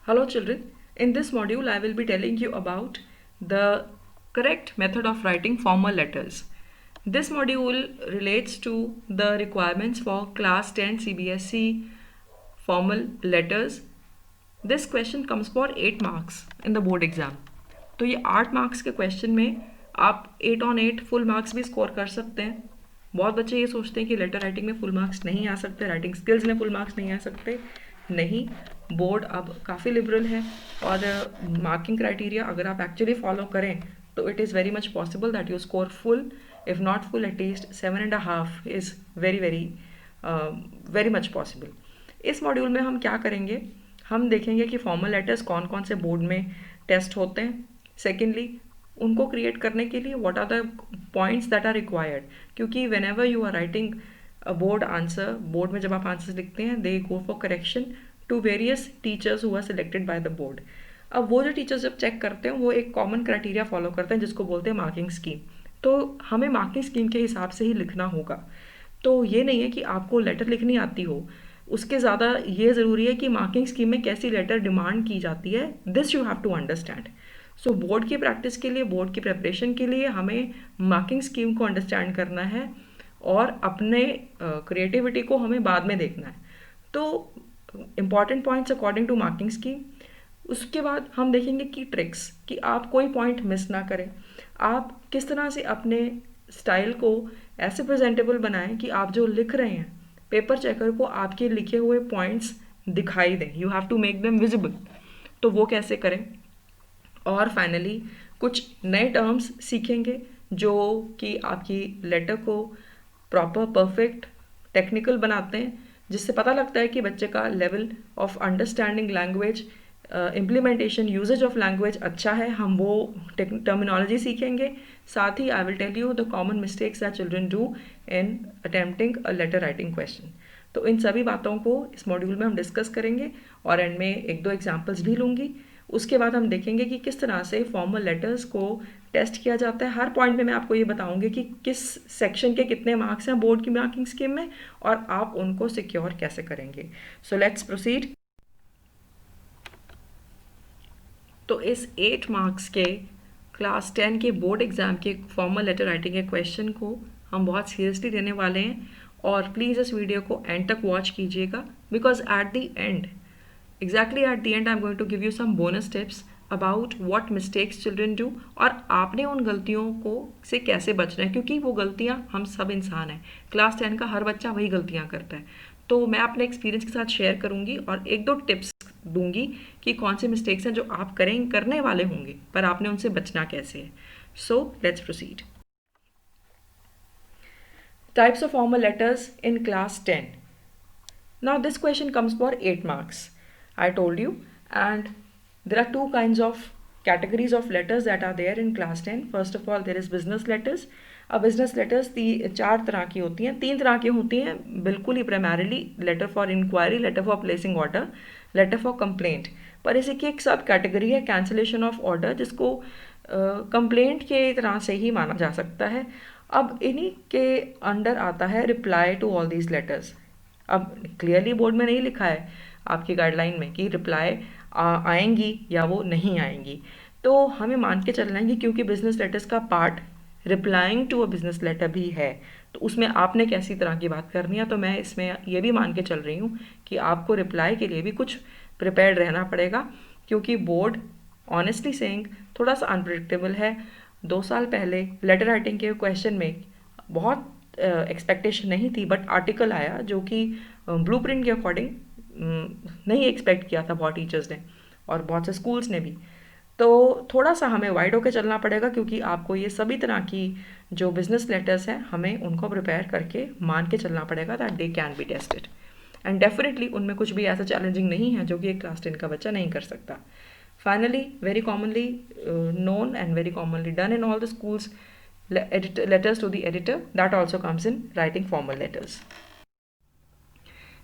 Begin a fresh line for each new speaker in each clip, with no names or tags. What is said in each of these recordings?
Hello children, in this module I will be telling you about the correct method of writing formal letters. This module relates to the requirements for class 10 CBSE formal letters. This question comes for 8 marks in the board exam. तो ये 8 marks के question में आप 8 on 8 full marks भी score कर सकते हैं. बहुत बच्चे ये सोचते हैं कि लेटर राइटिंग में फुल मार्क्स नहीं आ सकते, राइटिंग स्किल्स में फुल मार्क्स नहीं आ सकते. नहीं, बोर्ड अब काफ़ी लिबरल है और मार्किंग क्राइटेरिया अगर आप एक्चुअली फॉलो करें तो it is very much possible that you score full. If not full at least 7.5 is very very very much possible. इस मॉड्यूल में हम क्या करेंगे, हम देखेंगे कि फॉर्मल लेटर्स कौन कौन से बोर्ड में टेस्ट होते हैं. सेकेंडली, उनको क्रिएट करने के लिए what are the points that are required, क्योंकि whenever you are writing a board answer, board में जब आप आंसर्स लिखते हैं they go for correction to various teachers who are selected by the board. अब वो जो टीचर्स जब चेक करते हैं वो एक कॉमन क्राइटेरिया फॉलो करते हैं जिसको बोलते हैं मार्किंग स्कीम. तो हमें मार्किंग स्कीम के हिसाब से ही लिखना होगा. तो ये नहीं है कि आपको लेटर लिखनी आती हो, उसके ज़्यादा ये ज़रूरी है कि मार्किंग स्कीम में कैसी लेटर डिमांड की जाती है. This you have to understand. So board की प्रैक्टिस के लिए, बोर्ड की प्रिपरेशन के लिए हमें मार्किंग स्कीम को अंडरस्टैंड करना है और अपने क्रिएटिविटी को हमें बाद में देखना है. तो important points according to marking scheme. उसके बाद हम देखेंगे की ट्रिक्स कि आप कोई पॉइंट मिस ना करें. आप किस तरह से अपने स्टाइल को ऐसे प्रेजेंटेबल बनाएं कि आप जो लिख रहे हैं पेपर चेकर को आपके लिखे हुए पॉइंट्स दिखाई दें. You have to make them visible. तो वो कैसे करें. और फाइनली कुछ नए टर्म्स सीखेंगे जो कि आपकी लेटर को प्रॉपर, परफेक्ट, टेक्निकल बनाते हैं, जिससे पता लगता है कि बच्चे का level of understanding language, implementation, usages of language अच्छा है. हम वो टर्मिनोलॉजी सीखेंगे. साथ ही I will tell you the common mistakes that children do in attempting a letter writing question. तो इन सभी बातों को इस मॉड्यूल में हम डिस्कस करेंगे और एंड में एक दो एग्जाम्पल्स भी लूँगी. उसके बाद हम देखेंगे कि किस तरह से फॉर्मल लेटर्स को टेस्ट किया जाता है. हर पॉइंट में मैं आपको ये बताऊंगी कि किस सेक्शन के कितने मार्क्स हैं बोर्ड की मार्किंग स्कीम में और आप उनको सिक्योर कैसे करेंगे. So let's proceed. तो इस 8 मार्क्स के क्लास 10 के बोर्ड एग्ज़ाम के फॉर्मल लेटर राइटिंग के क्वेश्चन को हम बहुत सीरियसली लेने वाले हैं और प्लीज़ इस वीडियो को एंड तक वॉच कीजिएगा, because at the and, exactly at the end I'm going to give you some bonus tips about what mistakes children do और आपने उन गलतियों को से कैसे बचना है, क्योंकि वो गलतियाँ हम सब इंसान हैं. क्लास 10 का हर बच्चा वही गलतियाँ करता है. तो मैं अपने एक्सपीरियंस के साथ शेयर करूँगी और एक दो टिप्स दूंगी कि कौन से मिस्टेक्स हैं जो आप करने वाले होंगे पर आपने उनसे बचना कैसे है. So let's proceed. Types of formal letters in class 10. Now this question comes for 8 marks. I told you, and there are two kinds of categories of letters that are there in class 10. First of all, there is business letters. अब business letters 4 तरह की होती हैं, 3 तरह की होती हैं बिल्कुल ही primarily: letter for inquiry, letter for placing order, letter for complaint. पर इसी की एक सब कैटेगरी है cancellation of order, जिसको कंप्लेंट के तरह से ही माना जा सकता है. अब इन्हीं के अंडर आता है reply to all these letters. अब क्लियरली बोर्ड में नहीं लिखा है आपकी गाइडलाइन में कि रिप्लाई आएंगी या वो नहीं आएंगी. तो हमें मान के चलना है कि क्योंकि बिजनेस लेटर्स का part replying to a business letter भी है, तो उसमें आपने कैसी तरह की बात करनी है. तो मैं इसमें ये भी मान के चल रही हूँ कि आपको रिप्लाई के लिए भी कुछ प्रिपेयर्ड रहना पड़ेगा, क्योंकि बोर्ड ऑनेस्टली सेइंग थोड़ा सा अनप्रिडिक्टेबल है. 2 साल पहले लेटर राइटिंग के क्वेश्चन में बहुत एक्सपेक्टेशन नहीं थी, बट आर्टिकल आया जो कि ब्लूप्रिंट के अकॉर्डिंग नहीं एक्सपेक्ट किया था बहुत टीचर्स ने और बहुत से स्कूल्स ने भी. तो थोड़ा सा हमें वाइड होकर चलना पड़ेगा, क्योंकि आपको ये सभी तरह की जो बिजनेस लेटर्स हैं हमें उनको प्रिपेयर करके मान के चलना पड़ेगा that they can be tested. And definitely उनमें कुछ भी ऐसा चैलेंजिंग नहीं है जो कि एक क्लास 10 का बच्चा नहीं कर सकता. Finally, very commonly known and very commonly done in all the schools, letters to the editor, that also comes in writing formal letters.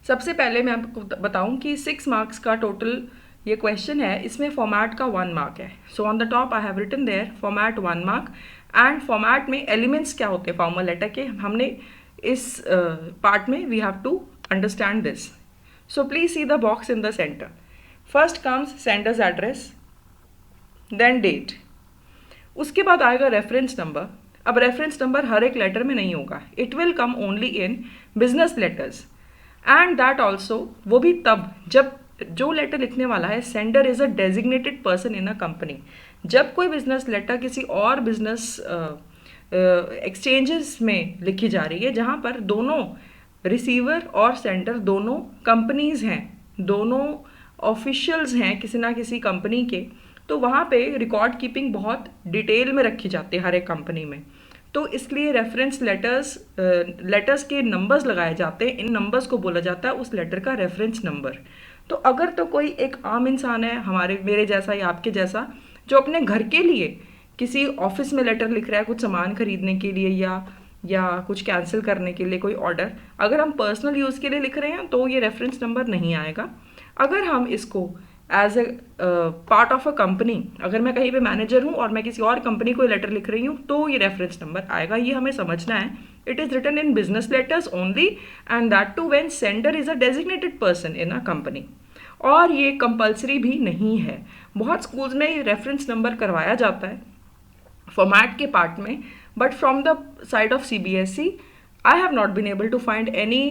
सबसे पहले मैं आपको बताऊं कि 6 मार्क्स का टोटल ये क्वेश्चन है, इसमें फॉर्मेट का 1 मार्क है. So on the top I have written their format 1 mark. And format में एलिमेंट्स क्या होते हैं फॉर्मल लेटर के, हमने इस पार्ट में we have to understand this. So please see the box in the centre. First comes sender's address, then date, उसके बाद आएगा रेफरेंस नंबर। अब रेफरेंस नंबर हर एक लेटर में नहीं होगा, it will come only in business letters, and that also, वो भी तब जब जो लेटर लिखने वाला है sender is a designated person in a company. जब कोई बिजनेस लेटर किसी और बिजनेस एक्सचेंजेस में लिखी जा रही है जहाँ पर दोनों रिसीवर और सेंडर दोनों कंपनीज हैं, दोनों ऑफिशियल्स हैं किसी ना किसी कंपनी के, तो वहाँ पे रिकॉर्ड कीपिंग बहुत डिटेल में रखी जाती है हर एक कंपनी में। तो इसलिए रेफरेंस लेटर्स के नंबर्स लगाए जाते हैं, इन नंबर्स को बोला जाता है उस लेटर का रेफरेंस नंबर। तो अगर तो कोई एक आम इंसान है हमारे मेरे जैसा या आपके जैसा जो अपने घर के लिए किसी ऑफिस में लेटर लिख रहा है कुछ सामान खरीदने के लिए या कुछ कैंसिल करने के लिए कोई ऑर्डर, अगर हम पर्सनल यूज़ के लिए लिख रहे हैं तो ये रेफरेंस नंबर नहीं आएगा। अगर हम इसको as a part of a company, अगर मैं कहीं पे मैनेजर हूँ और मैं किसी और कंपनी को लेटर लिख रही हूँ तो ये रेफरेंस नंबर आएगा। ये हमें समझना है। It is written in business letters only and that too when sender is a designated person in a company. और ये कंपलसरी भी नहीं है, बहुत स्कूल्स में ये रेफरेंस नंबर करवाया जाता है फॉर्मेट के पार्ट में, but from the side of CBSE I have not been able to find any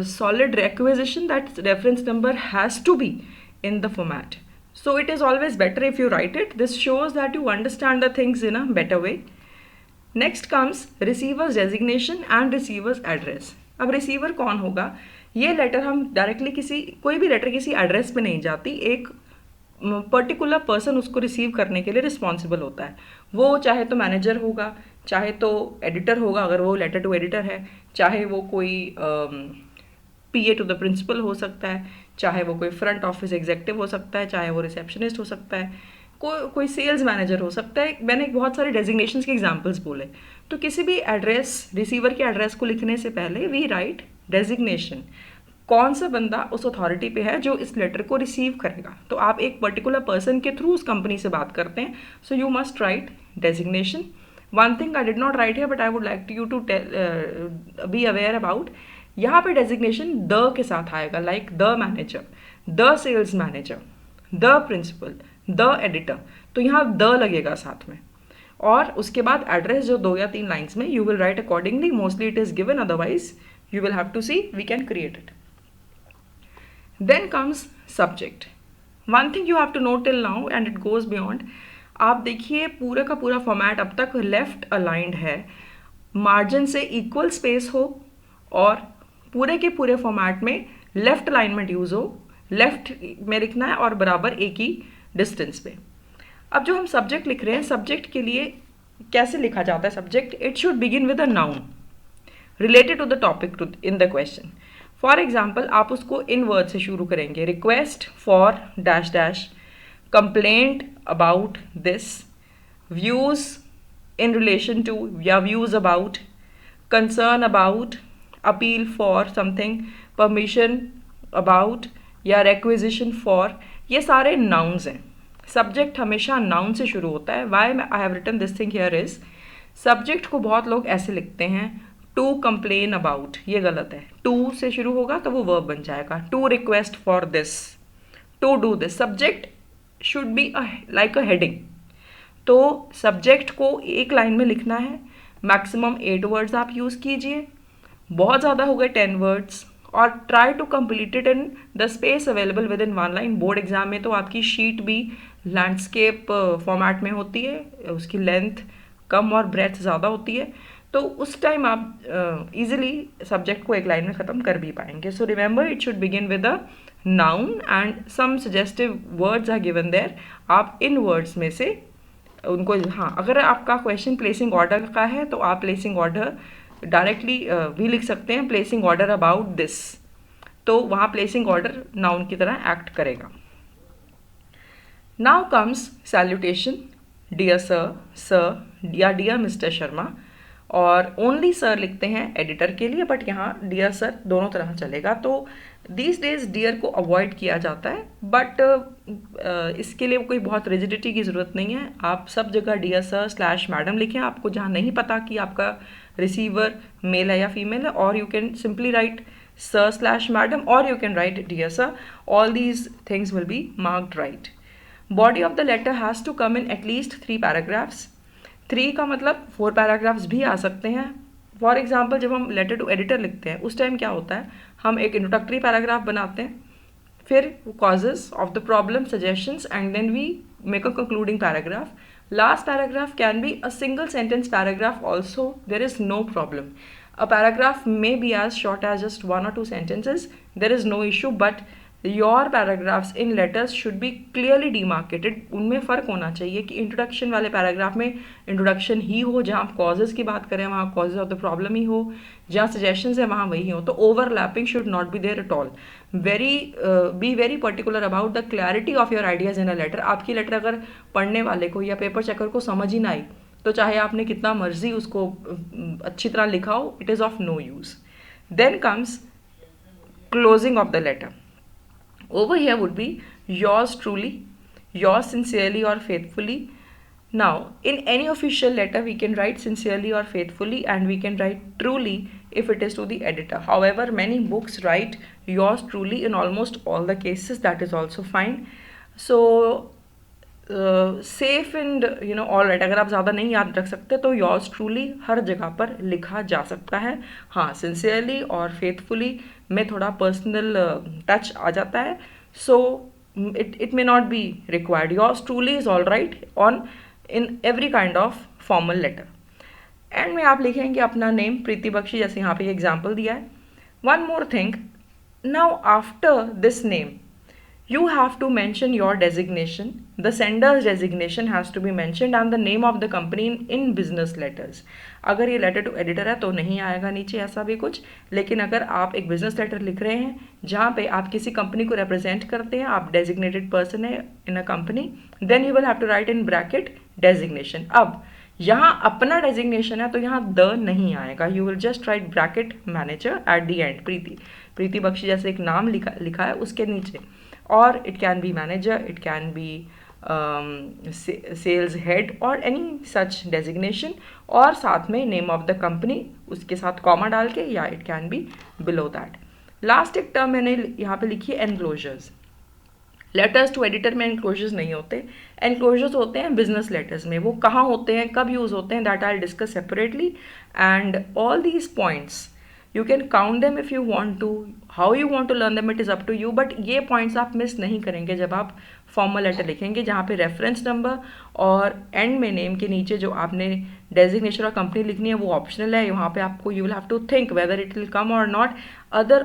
solid requisition that reference number has to be in the format. So it is always better if you write it. This shows that you understand the things in a better way. Next comes receiver's designation and receiver's address. अब receiver कौन होगा? ये letter हम directly कोई भी letter किसी address पे नहीं जाती, एक पर्टिकुलर पर्सन उसको रिसीव करने के लिए रिस्पॉन्सिबल होता है। वो चाहे तो मैनेजर होगा, चाहे तो एडिटर होगा अगर वो लेटर टू एडिटर है, चाहे वो कोई PA टू द प्रिंसिपल हो सकता है, चाहे वो कोई फ्रंट ऑफिस एग्जेक्टिव हो सकता है, चाहे वो रिसेप्शनिस्ट हो सकता है, कोई सेल्स मैनेजर हो सकता है। मैंने बहुत सारे डेजिग्नेशंस के एग्जांपल्स बोले। तो किसी भी एड्रेस, रिसीवर के एड्रेस को लिखने से पहले वी राइट डेजिग्नेशन, कौन सा बंदा उस अथॉरिटी पे है जो इस लेटर को रिसीव करेगा। तो आप एक पर्टिकुलर पर्सन के थ्रू उस कंपनी से बात करते हैं, so you must write designation. One thing I did not write here but I would like you to be aware about, यहाँ पे डेजिग्नेशन द के साथ आएगा, like the manager, the sales manager, the principal, the editor, तो यहाँ the लगेगा साथ में। और उसके बाद एड्रेस जो 2 या 3 लाइन्स में you will write accordingly, mostly it is given, otherwise you will have to see, we can create it. Then comes subject. One thing you have to know till now and it goes beyond, आप देखिए पूरा का पूरा format अब तक left aligned है, margin से equal space हो और पूरे के पूरे फॉर्मेट में लेफ्ट अलाइनमेंट यूज हो, लेफ्ट में लिखना है और बराबर एक ही डिस्टेंस पे। अब जो हम सब्जेक्ट लिख रहे हैं, सब्जेक्ट के लिए कैसे लिखा जाता है subject? It should begin with a noun related to the topic in the question. For example, आप उसको in word से शुरू करेंगे, request for dash dash, complaint about this, views in relation to या views about, concern about, appeal for something, permission about या requisition for, ये सारे nouns हैं। सब्जेक्ट हमेशा नाउन से शुरू होता है। Why I have written this thing here is, subject को बहुत लोग ऐसे लिखते हैं टू कंप्लेन अबाउट, ये गलत है। टू से शुरू होगा तो वो वर्ब बन जाएगा, to request for this, to do this. Subject should be like a heading. तो सब्जेक्ट को एक लाइन में लिखना है, मैक्सिमम 8 वर्ड्स आप यूज़ कीजिए, बहुत ज़्यादा हो गए 10 वर्ड्स, और try to complete it in the space available within 1 line. Board exam में तो आपकी शीट भी लैंडस्केप फॉर्मेट में होती है, उसकी लेंथ कम और ब्रेथ ज़्यादा होती है, तो उस टाइम आप इजीली सब्जेक्ट को एक लाइन में ख़त्म कर भी पाएंगे। So remember it should begin with a noun and some suggestive words are given there. आप इन वर्ड्स में से उनको, हाँ, अगर आपका क्वेश्चन प्लेसिंग ऑर्डर का है तो आप प्लेसिंग ऑर्डर डायरेक्टली भी लिख सकते हैं, प्लेसिंग ऑर्डर अबाउट दिस, तो वहाँ प्लेसिंग ऑर्डर नाउन की तरह एक्ट करेगा। Now comes salutation, dear sir, sir या डियर मिस्टर शर्मा, और ओनली सर लिखते हैं एडिटर के लिए, बट यहाँ डियर सर दोनों तरह चलेगा। तो दीज डेज डियर को अवॉइड किया जाता है, बट इसके लिए कोई बहुत रिजिडिटी की ज़रूरत नहीं है। आप सब जगह डियर सर स्लैश मैडम लिखें, आपको जहाँ नहीं पता कि आपका रिसीवर मेल है या फीमेल है, और you can simply write sir/madam, or you can write dear sir. All these things will be marked right. Body of the letter has to come in at least 3 paragraphs. 3 का मतलब 4 paragraphs भी आ सकते हैं. For example जब हम letter to editor लिखते हैं उस टाइम क्या होता है, हम एक इंट्रोडक्टरी पैराग्राफ बनाते हैं, फिर causes of the problem, suggestions, and then we make a concluding paragraph. Last paragraph can be a single sentence paragraph also. There is no problem. A paragraph may be as short as just 1 or 2 sentences. There is no issue, but your paragraphs in letters should be clearly demarcated. उनमें फ़र्क होना चाहिए कि introduction वाले paragraph में introduction ही हो, जहाँ आप कॉजेज़ की बात करें वहाँ कॉजेज ऑफ द प्रॉब्लम ही हो, जहाँ सजेशंस है वहाँ वही हो. तो overlapping should not be there at all. Be very particular about the clarity of your ideas in a letter. आपकी लेटर अगर पढ़ने वाले को या पेपर चेकर को समझ ही ना आई तो चाहे आपने कितना मर्जी उसको अच्छी तरह लिखा हो, it is of no use. Then comes closing of the letter. Over here would be yours truly, yours sincerely or faithfully. Now, in any official letter, we can write sincerely or faithfully, and we can write truly if it is to the editor. However, many books write yours truly in almost all the cases. That is also fine. So, safe and all right. अगर आप ज़्यादा नहीं याद रख सकते तो yours truly हर जगह पर लिखा जा सकता है. हाँ, सिंसियरली और फेथफुली में थोड़ा पर्सनल टच आ जाता है, so it may not be required. Yours truly is all right on in every kind of formal letter. End में आप लिखेंगे अपना नेम प्रीति बख्शी, जैसे यहाँ पे एग्जाम्पल दिया है. One more thing, now after this name you have to mention your designation. The sender's designation has to be mentioned and the name of the company in business letters. अगर ये letter to editor है तो नहीं आएगा नीचे ऐसा भी कुछ, लेकिन अगर आप एक बिजनेस लेटर लिख रहे हैं जहाँ पे आप किसी कंपनी को रिप्रेजेंट करते हैं, आप डेजिग्नेटेड पर्सन है in a company, then you will have to write in bracket designation. अब यहाँ अपना डेजिग्नेशन है तो यहाँ द नहीं आएगा, you will just write bracket manager at the end. Preeti Bakshi जैसे एक नाम लिखा है उसके नीचे. Or it can be manager, it can be sales head or any such designation, और साथ में name of the company उसके साथ कॉमा डाल के, या it can be below that. Last एक टर्म मैंने यहाँ पे लिखी है enclosures. लेटर्स टू एडिटर में enclosures नहीं होते. enclosures होते हैं बिजनेस लेटर्स में. वो कहाँ होते हैं, कब यूज़ होते हैं, that I'll discuss separately. And all these points you can count them if you want to. How you want to learn them, it is up to you. But ये points आप मिस नहीं करेंगे जब आप formal letter लिखेंगे, जहाँ पे reference number और एंड में नेम के नीचे जो आपने डेजिग्नेशन और कंपनी लिखनी है वो ऑप्शनल है. वहाँ पे आपको you will have to think whether it will come or not.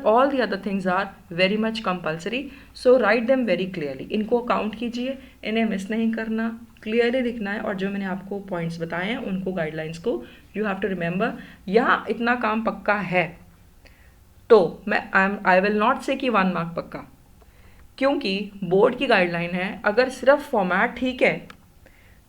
All the other things are very much compulsory, so write them very clearly. इनको काउंट कीजिए, इन्हें मिस नहीं करना, क्लियरली लिखना है, और जो मैंने आपको पॉइंट्स बताए हैं उनको, गाइडलाइंस को यू हैव टू रिमेंबर. यहाँ इतना काम पक्का है तो आई विल नॉट से कि 1 मार्क पक्का, क्योंकि बोर्ड की गाइडलाइन है अगर सिर्फ फॉर्मेट ठीक है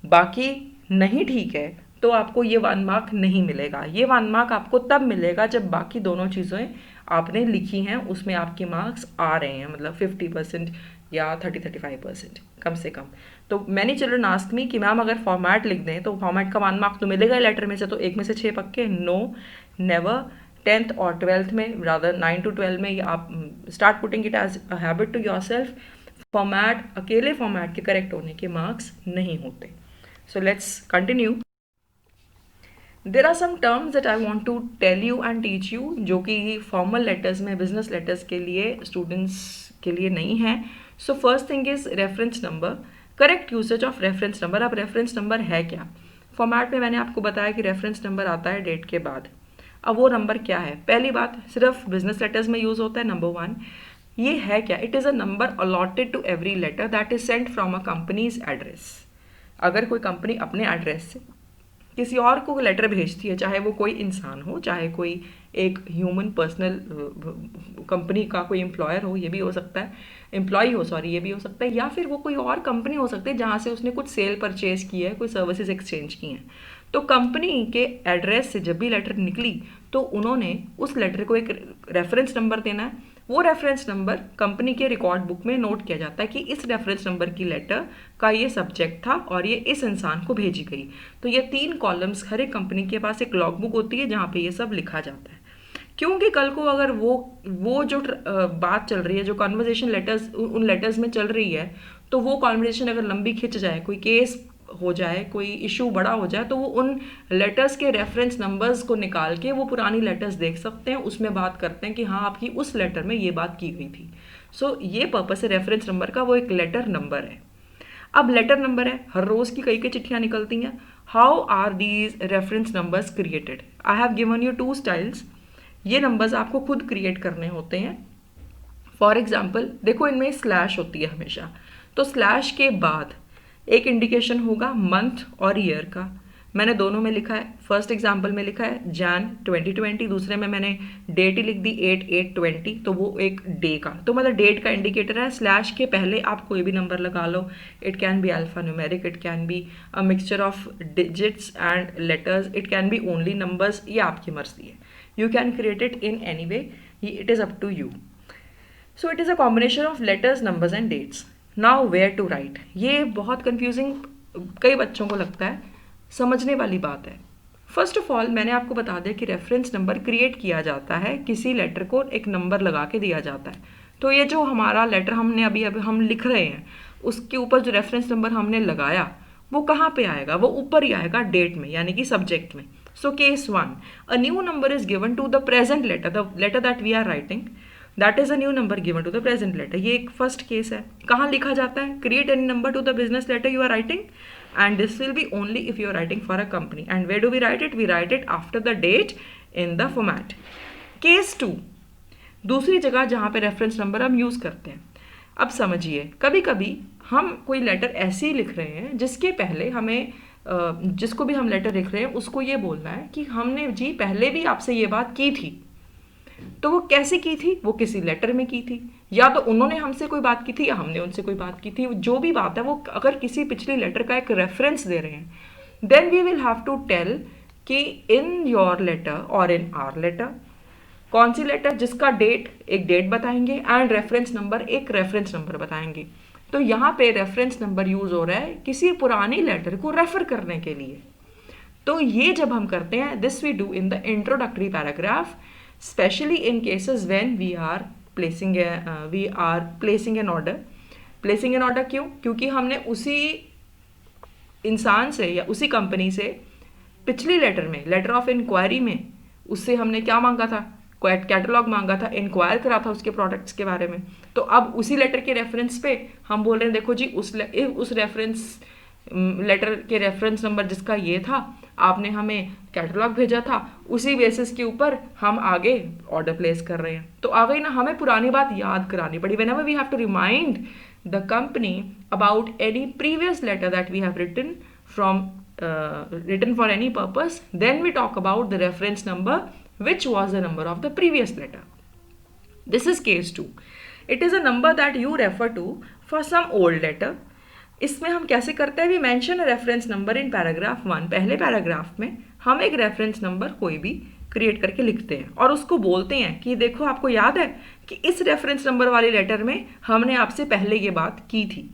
बाकी नहीं ठीक है तो आपको ये 1 मार्क नहीं मिलेगा. ये 1 मार्क आपको तब मिलेगा जब बाकी दोनों चीज़ें आपने लिखी हैं उसमें आपके मार्क्स आ रहे हैं, मतलब 50% या 30-35% कम से कम. तो मैनी चिल्ड्रन आस्क मी कि मैम अगर फॉर्मेट लिख दें तो फॉर्मेट का 1 मार्क तो मिलेगा लेटर में से, तो 1 में से 6 पक्के. No, never. 10th और 12th में, रादर 9 to 12 में आप start putting it as a habit to yourself. Format, अकेले फॉर्मेट के करेक्ट होने के मार्क्स नहीं होते. So let's continue. There are some terms that I want to tell you and teach you, जो कि फॉर्मल लेटर्स में, business letters के लिए, स्टूडेंट्स के लिए नहीं है. So first thing is reference number, correct usage of reference number. अब रेफरेंस नंबर है क्या? फॉर्मेट में मैंने आपको बताया कि रेफरेंस नंबर आता है डेट के बाद. अब वो नंबर क्या है? पहली बात, सिर्फ बिजनेस लेटर्स में यूज़ होता है. नंबर 1, ये है क्या? It is a number allotted to every letter that is sent from a company's address. अगर कोई कंपनी अपने एड्रेस से किसी और को लेटर भेजती है, चाहे वो कोई इंसान हो, चाहे कोई एक ह्यूमन पर्सनल कंपनी का कोई एम्प्लॉयर हो, ये भी हो सकता है, एम्प्लॉय हो, सॉरी, ये भी हो सकता है, या फिर वो कोई और कंपनी हो सकती है जहाँ से उसने कुछ सेल परचेज की है, कोई सर्विसेज एक्सचेंज की हैं. तो कंपनी के एड्रेस से जब भी लेटर निकली तो उन्होंने उस लेटर को एक रेफरेंस नंबर देना है. वो रेफरेंस नंबर कंपनी के रिकॉर्ड बुक में नोट किया जाता है कि इस रेफरेंस नंबर की लेटर का ये सब्जेक्ट था और ये इस इंसान को भेजी गई. तो ये 3 कॉलम्स, हर एक कंपनी के पास एक लॉग बुक होती है जहाँ पे ये सब लिखा जाता है. क्योंकि कल को अगर वो जो बात चल रही है, जो कॉन्वर्जेशन लेटर्स उन लेटर्स में चल रही है, तो वो कॉन्वर्जेशन अगर लंबी खिंच जाए, कोई केस हो जाए, कोई इशू बड़ा हो जाए, तो वो उन लेटर्स के रेफरेंस नंबर्स को निकाल के वो पुरानी लेटर्स देख सकते हैं, उसमें बात करते हैं कि हाँ आपकी उस लेटर में ये बात की गई थी। सो ये पर्पस है रेफरेंस नंबर का, वो एक लेटर नंबर है। अब लेटर नंबर है, हर रोज की कई चिट्ठियां निकलती हैं। How are these reference numbers created? I have given you 2 styles. ये नंबर्स आपको खुद क्रिएट करने होते हैं। फॉर एग्जाम्पल देखो, इनमें स्लैश होती है हमेशा, तो स्लैश के बाद एक इंडिकेशन होगा मंथ और ईयर का। मैंने दोनों में लिखा है। फर्स्ट एग्जाम्पल में लिखा है जैन 2020, दूसरे में मैंने डेट ही लिख दी 8/8/20, तो वो एक डे का, तो मतलब डेट का इंडिकेटर है। स्लैश के पहले आप कोई भी नंबर लगा लो, it can be alpha numeric, it can be a mixture of digits and letters, it can be only numbers, ये आपकी मर्जी है। You can create it in any way, it is up to you. So it is a combination of letters, numbers and dates. Now where to write, ये बहुत confusing कई बच्चों को लगता है, समझने वाली बात है। फर्स्ट ऑफ ऑल मैंने आपको बता दिया कि रेफरेंस नंबर क्रिएट किया जाता है, किसी लेटर को एक नंबर लगा के दिया जाता है। तो ये जो हमारा लेटर हमने अभी हम लिख रहे हैं, उसके ऊपर जो रेफरेंस नंबर हमने लगाया वो कहाँ पे आएगा? वो ऊपर ही आएगा, डेट में, यानी कि सब्जेक्ट में। So case 1, a new number is given to the present letter, the letter that we are writing, that is a new number given to the present letter. ये एक फर्स्ट केस है। कहाँ लिखा जाता है? Create any number to the business letter you are writing, and this will be only if you are writing for a company. And where do we write it? We write it after the date in the format. Case 2, दूसरी जगह जहाँ पे reference number हम use करते हैं। अब समझिए, कभी कभी हम कोई लेटर ऐसे ही लिख रहे हैं जिसके पहले हमें जिसको भी हम लेटर लिख रहे हैं उसको ये बोलना है कि हमने जी पहले भी आपसे ये बात की थी। तो वो कैसे की थी? वो किसी लेटर में की थी, या तो उन्होंने हमसे कोई बात की थी या हमने उनसे कोई बात की थी। जो भी बात है वो अगर किसी पिछली लेटर का एक रेफरेंस दे रहे हैं, then we will have to tell कि इन योर लेटर और इन आवर लेटर, कौन सी लेटर जिसका डेट एक डेट बताएंगे एंड रेफरेंस नंबर एक रेफरेंस नंबर बताएंगे। तो यहाँ पे रेफरेंस नंबर यूज हो रहा है किसी पुरानी लेटर को रेफर करने के लिए। तो ये जब हम करते हैं, this we do in the introductory paragraph, especially in cases when we are placing an order. Placing an order क्यों? क्योंकि हमने उसी इंसान से या उसी कंपनी से पिछली लेटर में, लेटर ऑफ इंक्वायरी में, उससे हमने क्या मांगा था? कैटलॉग मांगा था, इंक्वायर करा था उसके प्रोडक्ट्स के बारे में। तो अब उसी लेटर के रेफरेंस पे हम बोल रहे हैं देखो जी उस रेफरेंस लेटर के रेफरेंस नंबर जिसका ये था, आपने हमें कैटलॉग भेजा था, उसी बेसिस के ऊपर हम आगे ऑर्डर प्लेस कर रहे हैं। तो आ गई ना, हमें पुरानी बात याद करानी पड़ी। Whenever we have to remind the company about any previous letter that we have written for any purpose, then we talk about the reference number which was the number of the previous letter. This is case 2. It is a number that you refer to for some old letter. इसमें हम कैसे करते हैं? We mention reference number in paragraph 1। पहले paragraph में हम एक reference number कोई भी क्रिएट करके लिखते हैं और उसको बोलते हैं कि देखो आपको याद है कि इस रेफरेंस नंबर वाली लेटर में हमने आपसे पहले ये बात की थी।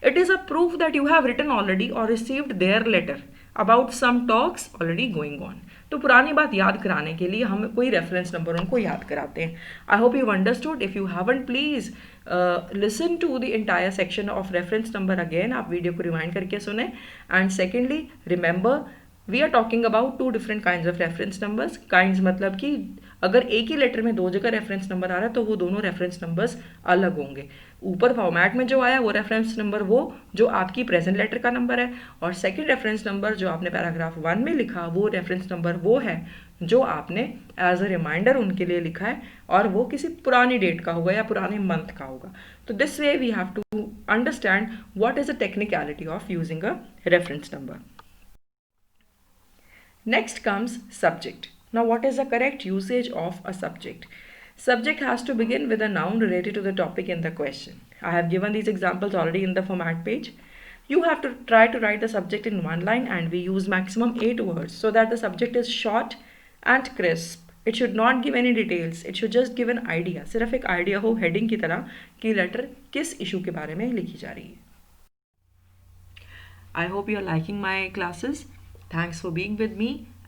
It is a proof that you have written already or received their letter about some talks already going on. तो पुरानी बात याद कराने के लिए हम कोई रेफरेंस नंबर उनको याद कराते हैं। I hope you understood. If you haven't, please listen to the entire section of reference number again. आप वीडियो को रिवाइंड करके सुने। And secondly, remember we are talking about 2 different kinds of reference numbers. Kinds मतलब कि अगर एक ही letter में 2 जगह रेफरेंस नंबर आ रहा है तो वो दोनों रेफरेंस नंबर्स अलग होंगे। ऊपर फॉर्मेट में जो आया वो रेफरेंस नंबर वो जो आपकी प्रेजेंट लेटर का नंबर है, और सेकंड रेफरेंस नंबर जो आपने पैराग्राफ 1 में लिखा वो रेफरेंस नंबर वो है जो आपने एज अ रिमाइंडर उनके लिए लिखा है, और वो किसी पुरानी डेट का होगा या पुराने मंथ का होगा। तो this way we have to understand what is the technicality of using a reference number. Next comes subject. Now what is the correct usage of a subject? Subject has to begin with a noun related to the topic in the question. I have given these examples already in the format page. You have to try to write the subject in 1 line, and we use maximum 8 words so that the subject is short and crisp. It should not give any details. It should just give an idea. सिर्फ एक idea हो heading की तरह कि letter किस issue के बारे में लिखी जा रही है। I hope you are liking my classes. Thanks for being with me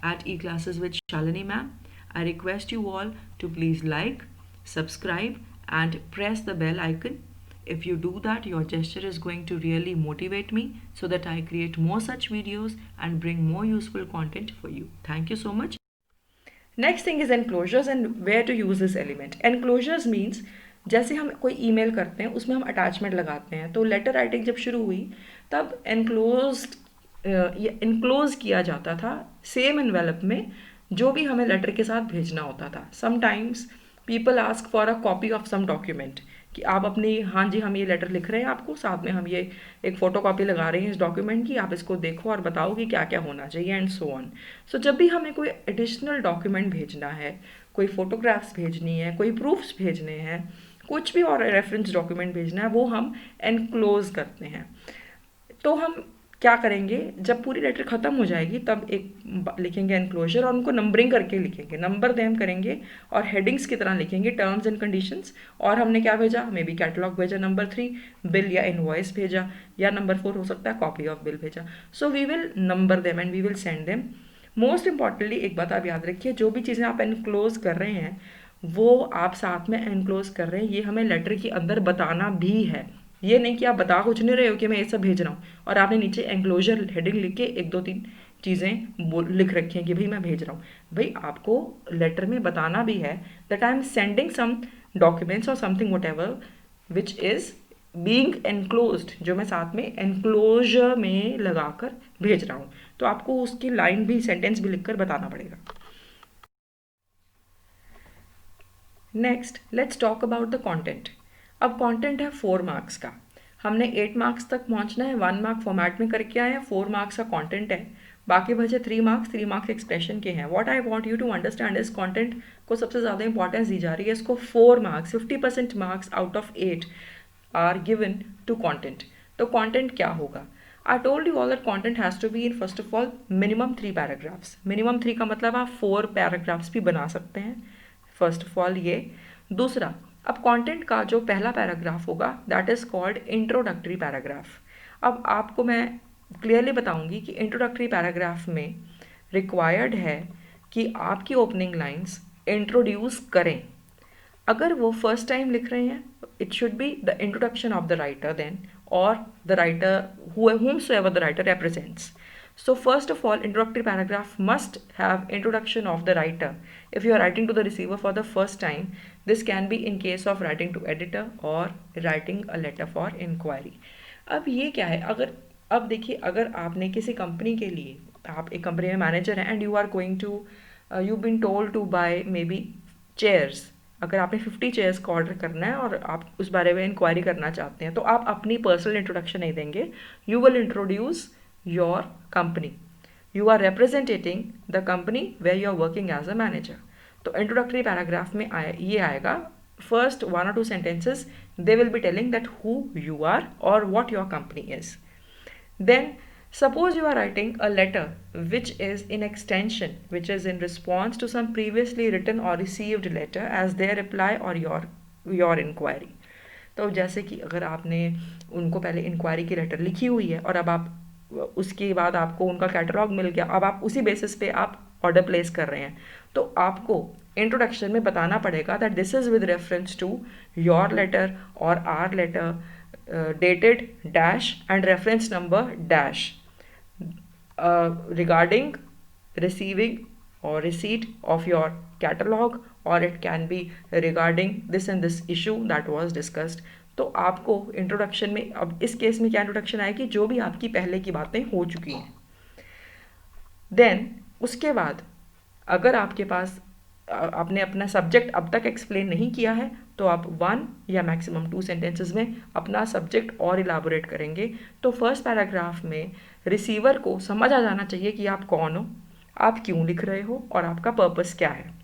at eClasses with Shalini ma'am. I request you all to please like, subscribe and press the bell icon. If you do that, your gesture is going to really motivate me so that I create more such videos and bring more useful content for you. Thank you so much. Next thing is enclosures and where to use this element. Enclosures means जैसे हम कोई email करते हैं उसमें हम attachment लगाते हैं, तो लेटर राइटिंग जब शुरू हुई तब इनक्लोज किया जाता था सेम एनवेलप में जो भी हमें लेटर के साथ भेजना होता था. Sometimes people ask for a copy of some document कि आप अपनी, हाँ जी हम ये लेटर लिख रहे हैं आपको, साथ में हम ये एक फ़ोटो कॉपी लगा रहे हैं इस डॉक्यूमेंट की, आप इसको देखो और बताओ कि क्या क्या होना चाहिए एंड सो ऑन. सो जब भी हमें कोई एडिशनल डॉक्यूमेंट भेजना है, कोई फ़ोटोग्राफ्स भेजनी है, कोई प्रूफ्स भेजने हैं, कुछ भी और रेफरेंस डॉक्यूमेंट भेजना है, वो हम एनक्लोज करते हैं. तो हम क्या करेंगे, जब पूरी लेटर ख़त्म हो जाएगी तब एक लिखेंगे एनक्लोजर और उनको नंबरिंग करके लिखेंगे, नंबर देम करेंगे और हेडिंग्स की तरह लिखेंगे टर्म्स एंड कंडीशंस. और हमने क्या भेजा, मे बी कैटलॉग भेजा नंबर 3, बिल या इनवॉइस भेजा, या नंबर 4 हो सकता है कॉपी ऑफ बिल भेजा. So we will number them and we will send them. Most importantly एक बात आप याद रखिए, जो भी चीज़ें आप एनक्लोज कर रहे हैं वो आप साथ में एनक्लोज कर रहे हैं, ये हमें लेटर के अंदर बताना भी है. ये नहीं कि आप बता कुछ नहीं रहे हो कि मैं ये सब भेज रहा हूँ और आपने नीचे एनक्लोजर हेडिंग लिख के 1-2-3 चीज़ें लिख रखी हैं कि भाई मैं भेज रहा हूँ. भाई आपको लेटर में बताना भी है that I am sending some documents or something whatever which is being enclosed, जो मैं साथ में एनक्लोजर में लगाकर भेज रहा हूँ. तो आपको उसकी लाइन भी, सेंटेंस भी लिखकर बताना पड़ेगा. Next let's talk about the content. अब कंटेंट है 4 मार्क्स का. हमने 8 मार्क्स तक पहुंचना है, 1 मार्क फॉर्मेट में करके आए हैं, 4 मार्क्स का कंटेंट है, बाकी बचे 3 मार्क्स एक्सप्रेशन के हैं. What I want you to understand इस कंटेंट को सबसे ज़्यादा इंपॉर्टेंस दी जा रही है. इसको 4 marks, 50% marks out of 8 are given to content. तो कंटेंट क्या होगा? I told you all that content has to be in first of all minimum 3 paragraphs. Minimum 3 का मतलब आप 4 पैराग्राफ्स भी बना सकते हैं. फर्स्ट ऑफ ऑल ये. दूसरा, अब कंटेंट का जो पहला पैराग्राफ होगा that is called introductory paragraph. अब आपको मैं क्लियरली बताऊंगी कि इंट्रोडक्टरी पैराग्राफ में रिक्वायर्ड है कि आपकी ओपनिंग लाइंस इंट्रोड्यूस करें. अगर वो फर्स्ट टाइम लिख रहे हैं, it should be the introduction of the writer then, or the writer whomsoever the writer represents. So first of all, introductory paragraph must have introduction of the writer. If you are writing to the receiver for the first time, this can be in case of writing to editor or writing a letter for inquiry. अब ये क्या है, अब देखिए, अगर आपने किसी company के लिए, आप एक कंपनी में मैनेजर हैं and you are going to, you been told to buy maybe chairs. अगर आपने 50 चेयर्स का ऑर्डर करना है और आप उस बारे में इंक्वायरी करना चाहते हैं, तो आप अपनी पर्सनल इंट्रोडक्शन नहीं देंगे. You will introduce your company. You are representing the company where you are working as a manager. तो introductory paragraph में ये आएगा, first 1 or 2 sentences they will be telling that who you are or what your company is. Then suppose you are writing a letter which is in extension, which is in response to some previously written or received letter as their reply or your inquiry. तो जैसे कि अगर आपने उनको पहले inquiry की letter लिखी हुई है और अब आप उसके बाद आपको उनका कैटलॉग मिल गया, अब आप उसी बेसिस पे आप ऑर्डर प्लेस कर रहे हैं, तो आपको इंट्रोडक्शन में बताना पड़ेगा that this is with reference to your letter or our letter dated dash and reference number dash regarding receiving or receipt of your catalogue, or it can be regarding this and this issue that was discussed. तो आपको introduction में, अब इस case में क्या introduction आएगी, जो भी आपकी पहले की बातें हो चुकी हैं. देन उसके बाद अगर आपके पास आपने अपना सब्जेक्ट अब तक एक्सप्लेन नहीं किया है, तो आप 1 या मैक्सिमम 2 सेंटेंसेस में अपना सब्जेक्ट और इलाबोरेट करेंगे. तो फर्स्ट पैराग्राफ में रिसीवर को समझ आ जाना चाहिए कि आप कौन हो, आप क्यों लिख रहे हो और आपका पर्पस क्या है.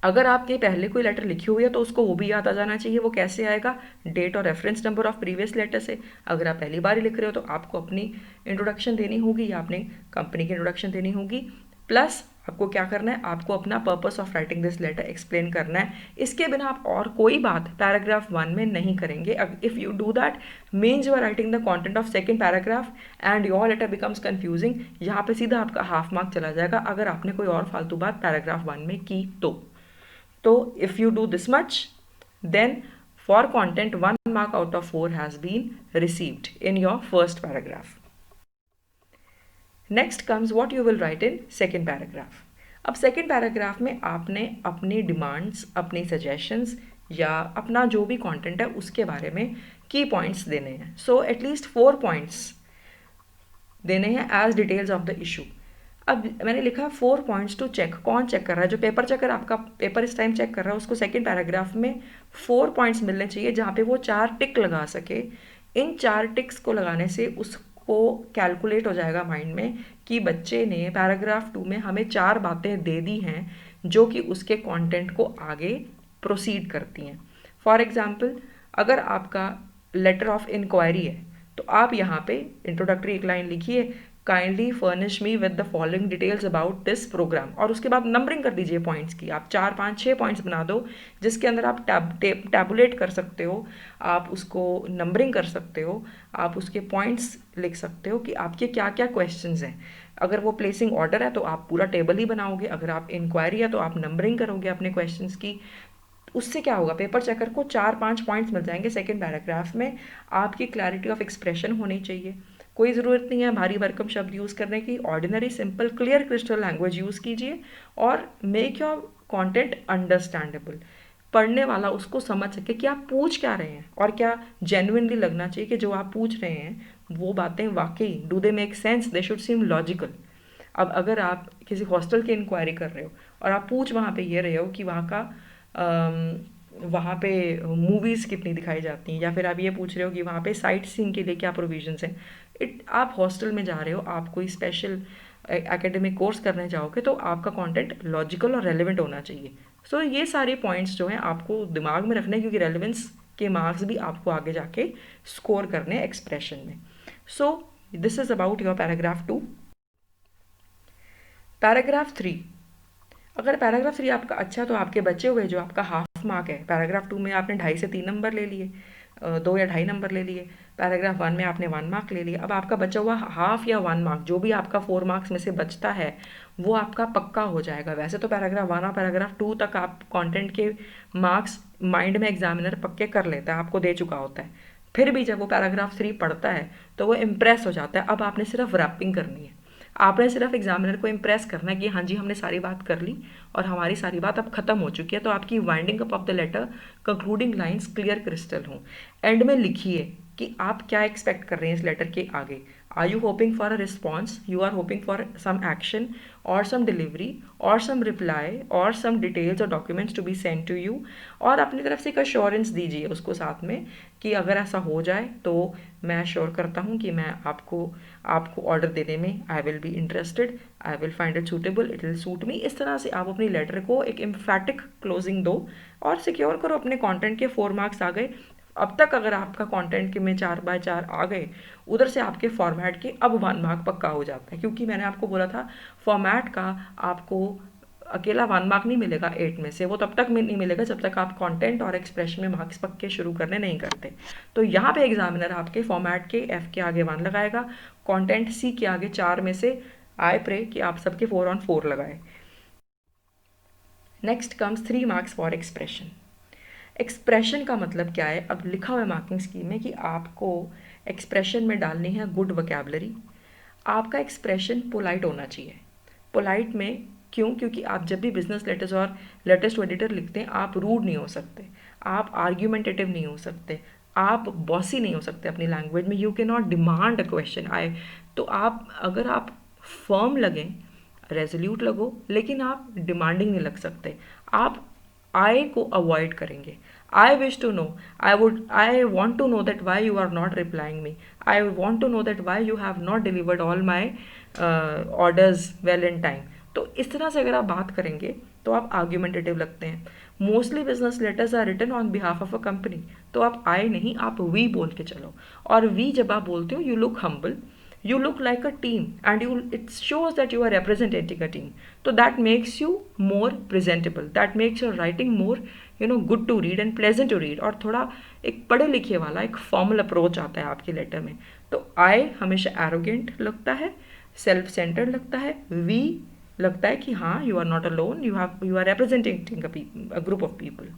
अगर आपने पहले कोई लेटर लिखी हुई है तो उसको वो भी याद आ जाना चाहिए. वो कैसे आएगा? डेट और reference number of previous letter से. अगर आप पहली बार ही लिख रहे हो तो आपको अपनी इंट्रोडक्शन देनी होगी या अपने कंपनी की इंट्रोडक्शन देनी होगी प्लस आपको क्या करना है, आपको अपना purpose of writing this letter explain करना है। इसके बिना आप और कोई बात पैराग्राफ 1 में नहीं करेंगे। If you do that means you are writing the content of second paragraph and your letter becomes confusing. यहाँ पे सीधा आपका हाफ मार्क चला जाएगा अगर आपने कोई और फालतू बात पैराग्राफ 1 में की तो if you do this much then for content 1 mark out of 4 has been received in your first paragraph. Next comes what you will write in second paragraph. अब सेकेंड पैराग्राफ में आपने अपनी डिमांड्स, अपनी suggestions या अपना जो भी content है उसके बारे में की पॉइंट्स देने हैं। सो एटलीस्ट 4 पॉइंट्स देने हैं as details of the issue. अब मैंने लिखा 4 पॉइंट्स टू चेक। कौन चेक कर रहा है? जो पेपर चेकर आपका पेपर इस टाइम चेक कर रहा है उसको सेकंड पैराग्राफ में 4 पॉइंट्स मिलने चाहिए जहाँ पे वो 4 टिक लगा सके। इन 4 टिक्स को लगाने से उसको कैलकुलेट हो जाएगा माइंड में कि बच्चे ने पैराग्राफ 2 में हमें 4 बातें दे दी हैं जो कि उसके कॉन्टेंट को आगे प्रोसीड करती हैं। फॉर एग्जाम्पल अगर आपका लेटर ऑफ इंक्वायरी है तो आप यहाँ पे इंट्रोडक्टरी एक लाइन लिखिए, kindly furnish me with the following details about this programme, और उसके बाद नंबरिंग कर दीजिए पॉइंट्स की। आप 4, 5, 6 पॉइंट्स बना दो जिसके अंदर आप टैबुलेट कर सकते हो, आप उसको नंबरिंग कर सकते हो, आप उसके पॉइंट्स लिख सकते हो कि आपके क्या क्या क्वेश्चंस हैं। अगर वो प्लेसिंग ऑर्डर है तो आप पूरा टेबल ही बनाओगे, अगर आप इंक्वायरी है तो आप नंबरिंग करोगे अपने क्वेश्चंस की। उससे क्या होगा, पेपर चेकर को 4-5 पॉइंट्स मिल जाएंगे सेकेंड पैराग्राफ में। आपकी क्लैरिटी ऑफ एक्सप्रेशन होनी चाहिए, कोई ज़रूरत नहीं है भारी भरकम शब्द यूज़ करने की। Ordinary simple clear crystal language use कीजिए और मेक योर कंटेंट अंडरस्टैंडेबल। पढ़ने वाला उसको समझ सके कि आप पूछ क्या रहे हैं, और क्या जेन्युइनली लगना चाहिए कि जो आप पूछ रहे हैं वो बातें वाकई do they make sense, they should seem logical. अब अगर आप किसी हॉस्टल की इंक्वायरी कर रहे हो और आप पूछ वहाँ पे ये रहे हो कि वहाँ पे मूवीज़ कितनी दिखाई जाती हैं, या फिर आप ये पूछ रहे हो कि वहाँ पे साइट सीइंग के लिए क्या प्रोविजंस हैं। आप हॉस्टल में जा रहे हो, आप कोई स्पेशल एकेडमिक कोर्स करने जाओगे तो आपका कंटेंट लॉजिकल और रेलेवेंट होना चाहिए। सो ये सारे पॉइंट्स जो हैं आपको दिमाग में रखने, क्योंकि रेलेवेंस के मार्क्स भी आपको आगे जाके स्कोर करने हैं एक्सप्रेशन में। So this is about your paragraph 2। Paragraph 3, अगर पैराग्राफ 3 आपका अच्छा तो आपके बचे हुए जो आपका हाफ मार्क है, पैराग्राफ 2 में आपने 2.5 से 3 नंबर ले लिए, 2 या 2.5 नंबर ले लिए, पैराग्राफ 1 में आपने 1 मार्क ले लिया। अब आपका बचा हुआ हाफ या 1 मार्क, जो भी आपका 4 मार्क्स में से बचता है वो आपका पक्का हो जाएगा। वैसे तो पैराग्राफ 1 और पैराग्राफ 2 तक आप कंटेंट के मार्क्स माइंड में एग्जामिनर पक्के कर लेता है, आपको दे चुका होता है। फिर भी जब वो पैराग्राफ 3 पढ़ता है तो वो इम्प्रेस हो जाता है। अब आपने सिर्फ रैपिंग करनी है, आपने सिर्फ एग्जामिनर को इम्प्रेस करना है कि हाँ जी हमने सारी बात कर ली और हमारी सारी बात अब खत्म हो चुकी है। तो आपकी winding up of the letter, concluding lines clear crystal हों। एंड में लिखिए कि आप क्या एक्सपेक्ट कर रहे हैं इस लेटर के आगे। Are you hoping for a response, you are hoping for some action और सम डिलीवरी और सम रिप्लाई और सम डिटेल्स और documents to be send to you. और अपनी तरफ से एक अश्योरेंस दीजिए उसको साथ में कि अगर ऐसा हो जाए तो मैं अश्योर करता हूँ कि मैं आपको ऑर्डर देने में I will be interested, I will find it suitable, it will suit me. इस तरह से आप अपनी लेटर को एक एम्फैटिक क्लोजिंग दो और सिक्योर करो अपने कंटेंट के 4 मार्क्स आ गए। अब तक अगर आपका कंटेंट के में 4/4 आ गए, उधर से आपके फॉर्मेट के अब 1 मार्क पक्का हो जाता है, क्योंकि मैंने आपको बोला था फॉर्मेट का आपको अकेला 1 मार्क नहीं मिलेगा 8 में से, वो तब तक नहीं मिलेगा जब तक आप कंटेंट और एक्सप्रेशन में मार्क्स पक्के शुरू करने नहीं करते। तो यहाँ पे एग्जामिनर आपके फॉर्मेट के F के आगे 1 लगाएगा, कंटेंट C के आगे 4 में से आई प्रे कि आप सबके 4 on 4 लगाए। Next comes 3 marks for expression. Expression का मतलब क्या है? अब लिखा हुआ है मार्किंग स्कीम में कि आपको एक्सप्रेशन में डालनी है गुड वोकैबुलरी। आपका एक्सप्रेशन पोलाइट होना चाहिए। पोलाइट में क्यों? क्योंकि आप जब भी बिजनेस लेटर्स और लेटर्स टू एडिटर लिखते हैं आप रूड नहीं हो सकते, आप आर्ग्यूमेंटेटिव नहीं हो सकते, आप बॉसी नहीं हो सकते अपनी लैंग्वेज में। You can not demand a question I. तो अगर आप फर्म लगें, रेजोल्यूट लगो, लेकिन आप डिमांडिंग नहीं लग सकते। आप आई को अवॉइड करेंगे। I wish to know, I want to know that why you are not replying me, I want to know that why you have not delivered all my orders well in time. तो इस तरह से अगर आप बात करेंगे तो आप आर्ग्यूमेंटेटिव लगते हैं। Mostly business letters are written on behalf of a company, तो आप आई नहीं, आप वी बोल के चलो। और वी जब आप बोलते हो you look humble, you look like a team and it shows that you are representing a team. So that makes you more presentable, that makes your writing more good to read and pleasant to read, और थोड़ा एक पढ़े लिखे वाला एक formal approach आता है आपके लेटर में. तो आई हमेशा एरोगेंट लगता है, सेल्फ सेंटर्ड लगता है, वी लगता है कि हाँ you are not alone, you are representing a group of people.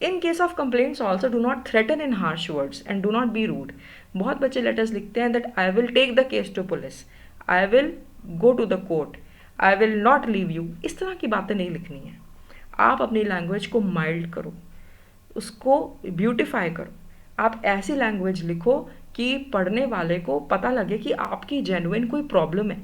In case of complaints also, do not threaten in harsh words and do not be rude. बहुत बच्चे लेटर्स लिखते हैं that I will take the case to police, I will go to the court, I will not leave you. इस तरह की बातें नहीं लिखनी है. आप अपनी लैंग्वेज को माइल्ड करो, उसको ब्यूटिफाई करो. आप ऐसी लैंग्वेज लिखो कि पढ़ने वाले को पता लगे कि आपकी जेन्युइन कोई प्रॉब्लम है.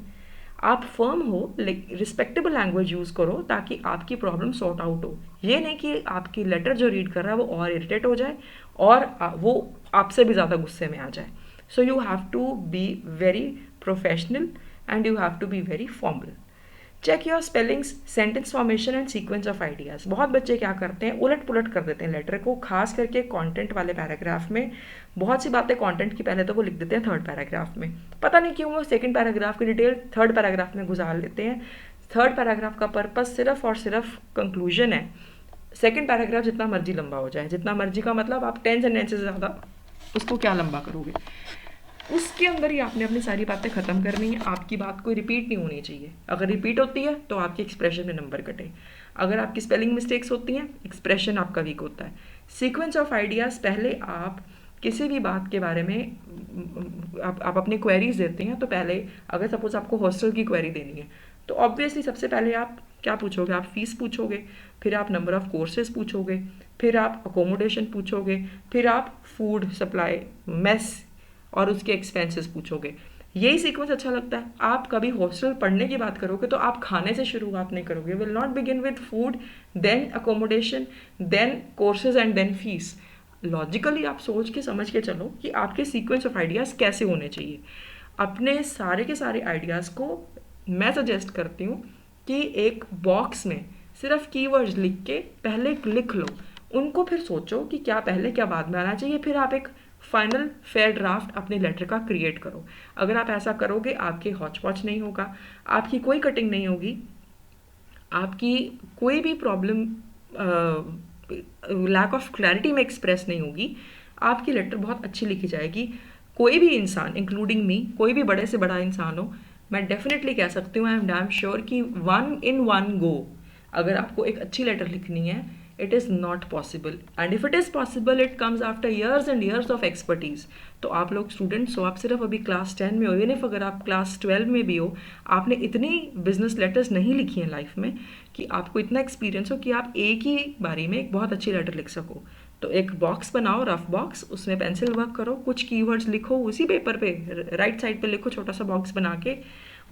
आप फर्म हो, रिस्पेक्टेबल लैंग्वेज यूज़ करो ताकि आपकी प्रॉब्लम सॉर्ट आउट हो. ये नहीं कि आपकी लेटर जो रीड कर रहा है वो और इरिटेट हो जाए और वो आपसे भी ज़्यादा गुस्से में आ जाए. So you have to be very professional and you have to be very formal. Check your spellings, sentence formation and sequence of ideas. बहुत बच्चे क्या करते हैं, उलट पुलट कर देते हैं लेटर को, खास करके कंटेंट वाले पैराग्राफ में. बहुत सी बातें कंटेंट की पहले तो वो लिख देते हैं थर्ड पैराग्राफ में. पता नहीं क्यों वो सेकंड पैराग्राफ की डिटेल थर्ड पैराग्राफ में गुजार लेते हैं. थर्ड पैराग्राफ का पर्पस सिर्फ और सिर्फ कंक्लूजन है. सेकंड पैराग्राफ जितना मर्जी लंबा हो जाए, जितना मर्जी का मतलब आप 10 सेंटेंसेस से ज़्यादा उसको क्या लंबा करोगे, उसके अंदर ही आपने अपनी सारी बातें ख़त्म करनी है. आपकी बात कोई रिपीट नहीं होनी चाहिए. अगर रिपीट होती है तो आपके एक्सप्रेशन में नंबर कटे. अगर आपकी स्पेलिंग मिस्टेक्स होती हैं, एक्सप्रेशन आपका वीक होता है. सीक्वेंस ऑफ आइडियाज़, पहले आप किसी भी बात के बारे में आप अपनी क्वेरीज देते हैं तो पहले अगर सपोज आपको हॉस्टल की क्वेरी देनी है तो ऑब्वियसली सबसे पहले आप क्या पूछोगे, आप फीस पूछोगे, फिर आप नंबर ऑफ़ कोर्सेज पूछोगे, फिर आप अकोमोडेशन पूछोगे, फिर आप फूड सप्लाई, मेस और उसके एक्सपेंसेस पूछोगे. यही सीक्वेंस अच्छा लगता है. आप कभी हॉस्टल पढ़ने की बात करोगे तो आप खाने से शुरुआत नहीं करोगे. Will not begin with food, then accommodation, then courses and then fees. Logically आप सोच के समझ के चलो कि आपके सीक्वेंस ऑफ आइडियाज़ कैसे होने चाहिए. अपने सारे के सारे आइडियाज़ को मैं सजेस्ट करती हूँ कि एक बॉक्स में सिर्फ कीवर्ड्स लिख के पहले लिख लो, उनको फिर सोचो कि क्या पहले क्या बाद में आना चाहिए, फिर आप एक फाइनल फेयर ड्राफ्ट अपने लेटर का क्रिएट करो. अगर आप ऐसा करोगे आपके हॉच पॉच नहीं होगा, आपकी कोई कटिंग नहीं होगी, आपकी कोई भी प्रॉब्लम लैक ऑफ क्लैरिटी में एक्सप्रेस नहीं होगी. आपकी लेटर बहुत अच्छी लिखी जाएगी. कोई भी इंसान इंक्लूडिंग मी, कोई भी बड़े से बड़ा इंसान हो, मैं डेफिनेटली कह सकती हूँ, आई एम डैम श्योर कि 1 in 1 go अगर आपको एक अच्छी लेटर लिखनी है, it is not possible. And if it is possible, it comes after years and years of expertise. तो आप लोग स्टूडेंट्स हो, आप सिर्फ अभी क्लास 10 में हो, इवन अगर आप क्लास 12 में भी हो, आपने इतनी बिजनेस लेटर्स नहीं लिखी हैं लाइफ में कि आपको इतना एक्सपीरियंस हो कि आप एक ही बारी में एक बहुत अच्छी लेटर लिख सको. तो एक बॉक्स बनाओ, रफ बॉक्स, उसमें पेंसिल वर्क करो, कुछ कीवर्ड्स लिखो उसी पेपर पे, राइट साइड पे लिखो छोटा सा बॉक्स बना के,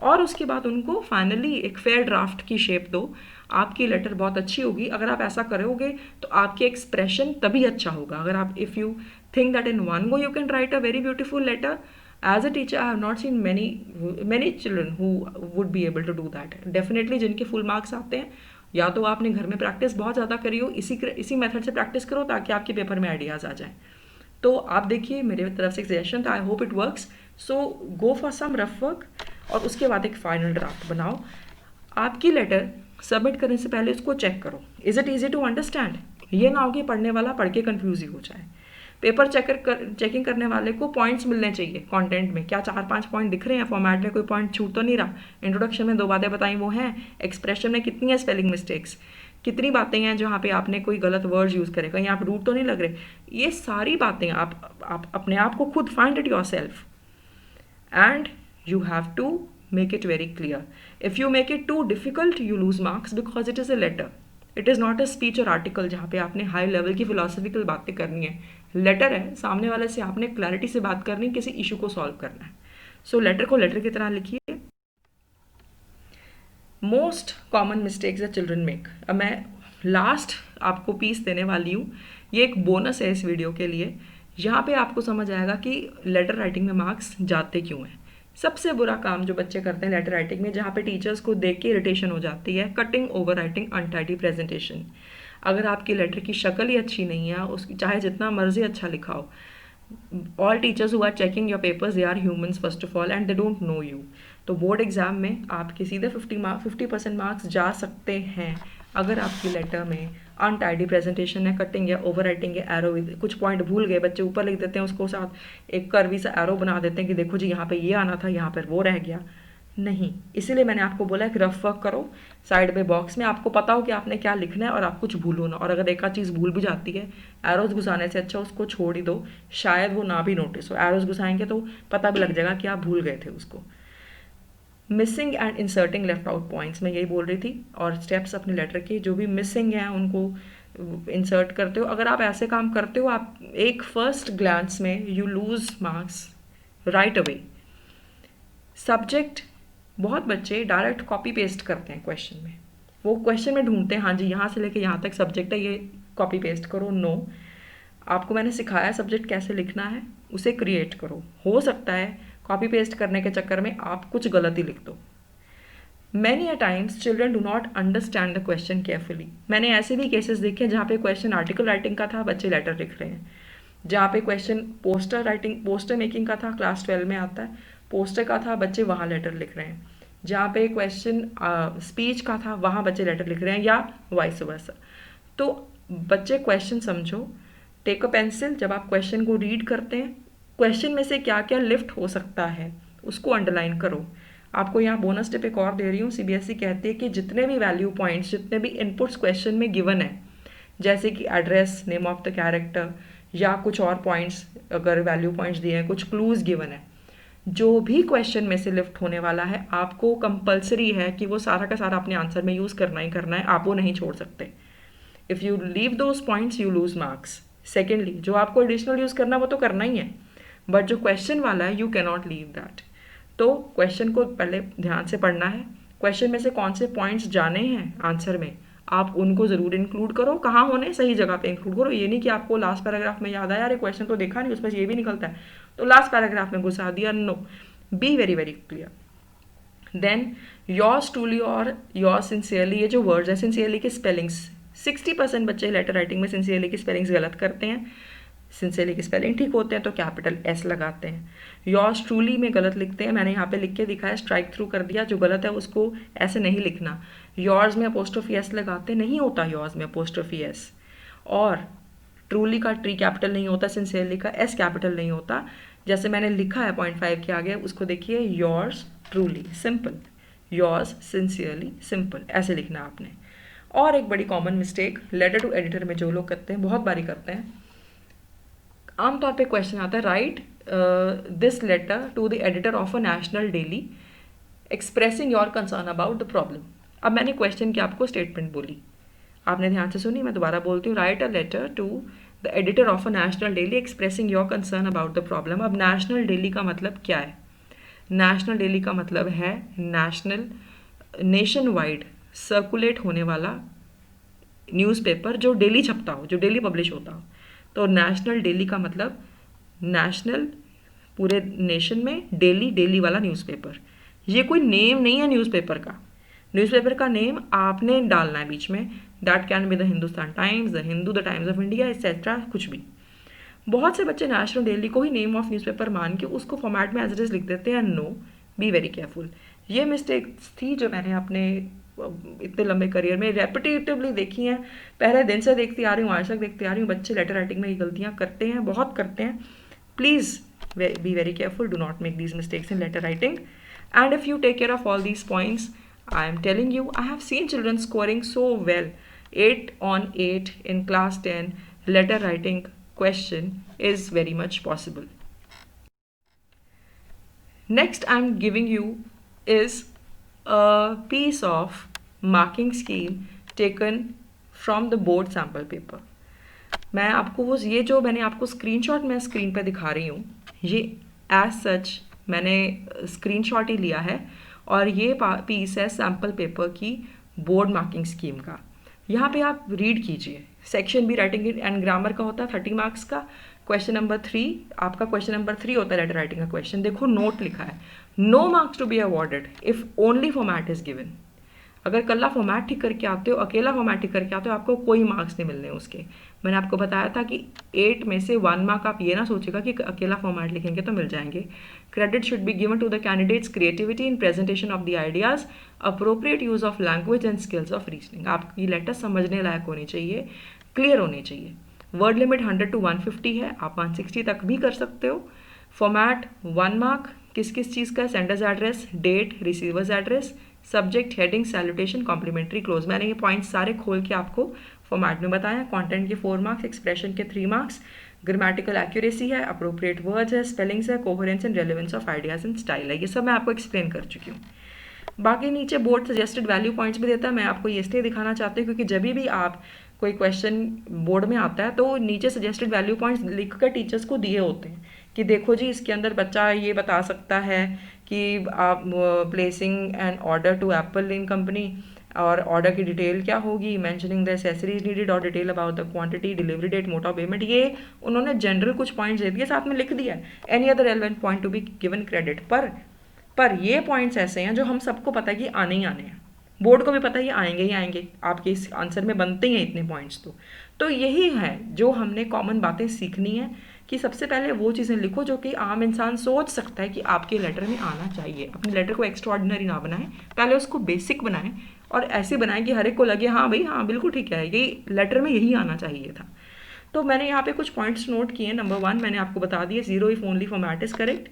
और उसके बाद उनको फाइनली एक फेयर ड्राफ्ट की शेप दो. आपकी लेटर बहुत अच्छी होगी. अगर आप ऐसा करोगे तो आपके एक्सप्रेशन तभी अच्छा होगा. अगर आप if you think that in 1 go you can write a very beautiful letter, as a teacher I have not seen many children who would be able to do that. Definitely जिनके full marks आते हैं, या तो आपने घर में practice बहुत ज़्यादा करी हो, इसी मेथड से प्रैक्टिस करो ताकि आपके पेपर में आइडियाज़ आ जाएँ. तो आप देखिए मेरे तरफ से सजेशन था, I hope it works. So go for some rough work और उसके बाद एक फाइनल ड्राफ्ट बनाओ. आपकी लेटर सबमिट करने से पहले उसको चेक करो, is it easy to understand. ये ना हो कि पढ़ने वाला पढ़ के कन्फ्यूज ही हो जाए. पेपर चेकिंग करने वाले को पॉइंट्स मिलने चाहिए कंटेंट में. क्या 4-5 पॉइंट दिख रहे हैं फॉर्मेट में, कोई पॉइंट छूट तो नहीं रहा. इंट्रोडक्शन में 2 बातें बताई वो हैं, एक्सप्रेशन में कितनी है स्पेलिंग मिस्टेक्स, कितनी बातें हैं जहाँ पे आपने कोई गलत वर्ड्स यूज़ करे, कहीं आप रूट तो नहीं लग रहे. ये सारी बातें आप अपने आप को खुद find it your self and you have to make it very clear. If you make it too difficult, you lose marks because it is a letter. It is not a speech or article जहाँ पे आपने high level की philosophical बातें करनी है. Letter है, सामने वाले से आपने क्लैरिटी से बात करनी, किसी इशू को सॉल्व करना है. सो लेटर को लेटर की तरह लिखिए. Most common mistakes the children make. अब मैं लास्ट आपको पीस देने वाली हूँ, ये एक बोनस है इस वीडियो के लिए. यहाँ पे आपको समझ आएगा कि लेटर राइटिंग में मार्क्स जाते क्यों हैं. सबसे बुरा काम जो बच्चे करते हैं लेटर राइटिंग में, जहाँ पे टीचर्स को देख के इरिटेशन हो जाती है, cutting, over writing, untidy presentation. अगर आपकी लेटर की शक्ल ही अच्छी नहीं है, उसकी चाहे जितना मर्जी अच्छा लिखा हो, all teachers who are checking your papers they are humans first of all and they don't know you. तो बोर्ड एग्जाम में आपके सीधे 50% मार्क्स जा सकते हैं अगर आपकी लेटर में अनटाइडी प्रेजेंटेशन है, कटिंग है, ओवर राइटिंग है, एरो, कुछ पॉइंट भूल गए बच्चे ऊपर लिख देते हैं, उसको साथ एक कर्वी सा एरो बना देते हैं कि देखो जी यहाँ पे ये आना था, यहाँ पर वो रह गया। नहीं, इसीलिए मैंने आपको बोला कि रफ वर्क करो साइड में बॉक्स में, आपको पता हो कि आपने क्या लिखना है और आप कुछ भूलो ना। और अगर एक आध चीज़ भूल भी जाती है, एरोज घुसाने से अच्छा उसको छोड़ ही दो, शायद वो ना भी नोटिस हो। एरोज घुसाएंगे तो पता भी लग जाएगा कि आप भूल गए थे उसको। Missing and inserting left out points, मैं यही बोल रही थी। और स्टेप्स अपने लेटर के जो भी मिसिंग हैं उनको इंसर्ट करते हो। अगर आप ऐसे काम करते हो, आप एक फर्स्ट ग्लांस में you lose marks right away. Subject, बहुत बच्चे डायरेक्ट कॉपी पेस्ट करते हैं क्वेश्चन में, वो क्वेश्चन में ढूंढते हैं हाँ जी यहाँ से लेके यहाँ तक सब्जेक्ट है, ये कॉपी पेस्ट करो। नो, आपको मैंने सिखाया सब्जेक्ट कैसे लिखना है, उसे क्रिएट करो। हो सकता है कॉपी पेस्ट करने के चक्कर में आप कुछ गलत ही लिख दो। Many a times children do not understand the question carefully. मैंने ऐसे भी केसेस देखे जहाँ पे क्वेश्चन आर्टिकल राइटिंग का था, बच्चे लेटर लिख रहे हैं। जहाँ पे क्वेश्चन पोस्टर मेकिंग का था, क्लास 12 में आता है, पोस्टर का था, बच्चे वहाँ लेटर लिख रहे हैं। जहाँ पे क्वेश्चन स्पीच का था, वहाँ बच्चे लेटर लिख रहे हैं, या वाइस वर्सा। तो बच्चे क्वेश्चन समझो, टेक अ पेंसिल, जब आप क्वेश्चन को रीड करते हैं, क्वेश्चन में से क्या क्या लिफ्ट हो सकता है उसको अंडरलाइन करो। आपको यहाँ बोनस टिप एक और दे रही हूँ। सीबीएसई कहती है कि जितने भी वैल्यू पॉइंट्स, जितने भी इनपुट्स क्वेश्चन में गिवन है, जैसे कि address, name of the character या कुछ और पॉइंट्स, अगर वैल्यू पॉइंट्स दिए हैं, कुछ क्लूज गिवन है, जो भी क्वेश्चन में से लिफ्ट होने वाला है, आपको कंपलसरी है कि वो सारा का सारा अपने आंसर में यूज़ करना ही करना है, आप वो नहीं छोड़ सकते। If you leave those points you lose marks. Secondly, जो आपको एडिशनल यूज़ करना वो तो करना ही है, बट जो क्वेश्चन वाला है you can not leave that. तो क्वेश्चन को पहले ध्यान से पढ़ना है, क्वेश्चन में से कौन से पॉइंट्स जाने हैं आंसर में, आप उनको ज़रूर इंक्लूड करो। कहाँ होने, सही जगह पे इंक्लूड करो। ये नहीं कि आपको लास्ट पैराग्राफ में याद आया, अरे क्वेश्चन तो देखा नहीं, उसमें ये भी निकलता है, तो लास्ट पैराग्राफ में घुसा दिया। No, be very very clear. Then yours truly और योर्स सिंसियरली, ये जो वर्ड्स हैं, सिंसियरली के स्पेलिंग्स, 60% बच्चे लेटर राइटिंग में सिंसियरली की स्पेलिंग्स गलत करते हैं। सिंसियरली की स्पेलिंग ठीक होते हैं तो कैपिटल एस लगाते हैं। योर्स ट्रूली में गलत लिखते हैं, मैंने यहाँ पे लिख के दिखाया, स्ट्राइक थ्रू कर दिया। जो गलत है उसको ऐसे नहीं लिखना। योर्स में अपोस्ट्रोफी एस लगाते, नहीं होता योर्स में अपोस्ट्रोफी एस। और ट्रूली का ट्री कैपिटल नहीं होता, सिंसियरली का एस कैपिटल नहीं होता। जैसे मैंने लिखा है 0.5 के आगे, उसको देखिए, yours truly simple, yours sincerely simple, ऐसे लिखना आपने। और एक बड़ी common mistake letter to editor में जो लोग करते हैं, बहुत बारी करते हैं, आमतौर पे क्वेश्चन आता है, write this letter to the editor of a national daily expressing your concern about the problem. अब मैंने क्वेश्चन की आपको स्टेटमेंट बोली, आपने ध्यान से सुनी, मैं दोबारा बोलती हूँ, write a letter to the editor of a national daily expressing your concern about the problem. अब नेशनल डेली का मतलब क्या है? नेशनल डेली का मतलब है नेशनल, नेशन वाइड सर्कुलेट होने वाला न्यूज़पेपर जो डेली छपता हो, जो डेली पब्लिश होता हो। तो नेशनल डेली का मतलब नेशनल, पूरे नेशन में डेली, डेली वाला न्यूज़पेपर। ये कोई नेम नहीं है न्यूज़पेपर का। न्यूज़पेपर का नेम आपने डालना है बीच में, that can be the Hindustan times, the Hindu, the times of India, etcetera, कुछ भी। बहुत से बच्चे नेशनल डेली को ही नेम ऑफ न्यूज़पेपर मान के उसको फॉर्मेट में एज इट इज लिख देते हैं। No, be very careful. ये मिस्टेक्स थी जो मैंने अपने इतने लंबे करियर में रेपिटेटिवली देखी हैं, पहले दिन से देखती आ रही हूँ, आज तक देखती आ रही हूँ। बच्चे लेटर राइटिंग में ये गलतियाँ करते हैं, बहुत करते हैं। Please be very careful, do not make these mistakes in letter writing, and if you take care of all these points, I am telling you, I have seen children scoring so well, 8 on 8 in class 10. Letter writing question is very much possible. Next I'm giving you is a piece of marking scheme taken from the board sample paper. मैं आपको वो, ये जो मैंने आपको screenshot मैं screen पे दिखा रही हूँ, ये एज सच मैंने स्क्रीनशॉट ही लिया है, और ये पीस है सैम्पल पेपर की बोर्ड मार्किंग स्कीम का। यहाँ पे आप रीड कीजिए। Section be writing and grammar का होता है 30 मार्क्स का। क्वेश्चन नंबर 3 आपका, क्वेश्चन नंबर 3 होता है लेटर राइटिंग का क्वेश्चन। देखो नोट लिखा है, no marks to be awarded if only format is given. अगर कल्ला फॉर्मेट ठीक करके आते हो, अकेला फॉर्मेट ठीक करके आते हो, आपको कोई मार्क्स नहीं मिलने उसके। मैंने आपको बताया था कि 8 में से 1 मार्क आप ये ना सोचेगा कि अकेला फॉर्मेट लिखेंगे तो मिल जाएंगे। Credit should be given to the candidate's creativity in presentation of the ideas, appropriate use of language and skills of reasoning. आपकी लेटर समझने लायक होनी चाहिए, क्लियर होनी चाहिए। वर्ड लिमिट 100 to 150 है, आप 160 तक भी कर सकते हो। फॉर्मेट 1 मार्क, किस किस चीज़ का? Sender's address, date, receiver's address, subject, heading, salutation, complimentary close. मैंने ये पॉइंट्स सारे खोल के आपको फॉर्मेट में बताया। कंटेंट के 4 मार्क्स, एक्सप्रेशन के 3 मार्क्स, ग्रामेटिकल एक्यूरेसी है, अप्रोप्रिएट वर्ड्स है, स्पेलिंग्स है, coherence and relevance of ideas and style है। ये सब मैं आपको एक्सप्लेन कर चुकी हूँ। बाकी नीचे बोर्ड सजेस्टेड वैल्यू पॉइंट्स भी देता है। मैं आपको ये इसलिए दिखाना चाहती हूँ क्योंकि जब भी आप कोई क्वेश्चन बोर्ड में आता है तो नीचे सजेस्टेड वैल्यू पॉइंट्स लिख कर टीचर्स को दिए होते हैं कि देखो जी इसके अंदर बच्चा ये बता सकता है कि आप placing an order to Apple in company, और ऑर्डर की डिटेल क्या होगी, मेंशनिंग द एसेसरीज नीडेड और detail about the quantity, delivery date, mode of payment. ये उन्होंने जनरल कुछ पॉइंट्स दे दिए, साथ में लिख दिया any other relevant point to be given credit. पर ये पॉइंट्स ऐसे हैं जो हम सबको पता है कि आने ही आने हैं, बोर्ड को भी पता है ये आएंगे ही आएंगे, आपके इस आंसर में बनते ही हैं इतने पॉइंट्स। तो यही है जो हमने कॉमन बातें सीखनी है कि सबसे पहले वो चीज़ें लिखो जो कि आम इंसान सोच सकता है कि आपके लेटर में आना चाहिए। अपने लेटर को एक्स्ट्रा ऑर्डिनरी ना बनाएं, पहले उसको बेसिक बनाएं और ऐसे बनाएं कि हर एक को लगे हाँ भाई हाँ बिल्कुल ठीक है, ये लेटर में यही आना चाहिए था। तो मैंने यहाँ पे कुछ पॉइंट्स नोट किए। नंबर 1 मैंने आपको बता दिया, 0 if only format is correct.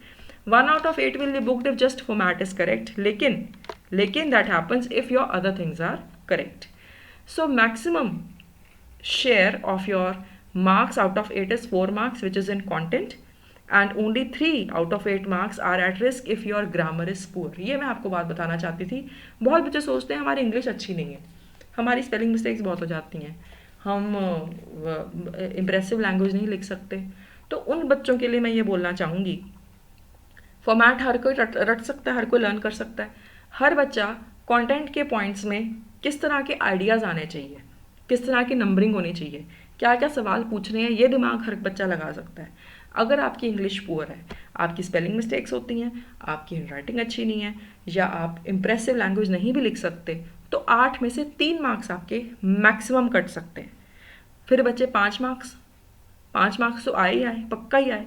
1 out of 8 will be booked if just format is correct. लेकिन that happens if your other things are correct. So maximum share of your marks out of 8 is 4 marks, which is in content, and only 3 out of 8 marks are at risk if your grammar is poor. ये मैं आपको बात बताना चाहती थी। बहुत बच्चे सोचते हैं हमारी इंग्लिश अच्छी नहीं है, हमारी स्पेलिंग मिस्टेक्स बहुत हो जाती हैं, हम इम्प्रेसिव लैंग्वेज नहीं लिख सकते। तो उन बच्चों के लिए मैं ये बोलना चाहूँगी, फॉर्मेट हर कोई रट सकता है, हर कोई लर्न कर सकता है। हर बच्चा कंटेंट के पॉइंट्स में किस तरह के आइडियाज़ आने चाहिए, किस तरह की नंबरिंग होनी चाहिए, क्या क्या सवाल पूछने हैं, ये दिमाग हर बच्चा लगा सकता है। अगर आपकी इंग्लिश पुअर है, आपकी स्पेलिंग मिस्टेक्स होती हैं, आपकी हैंडराइटिंग अच्छी नहीं है, या आप इम्प्रेसिव लैंग्वेज नहीं भी लिख सकते, तो 8 में से 3 मार्क्स आपके मैक्सिमम कट सकते हैं। फिर बच्चे 5 मार्क्स तो आए ही आए, पक्का ही आए।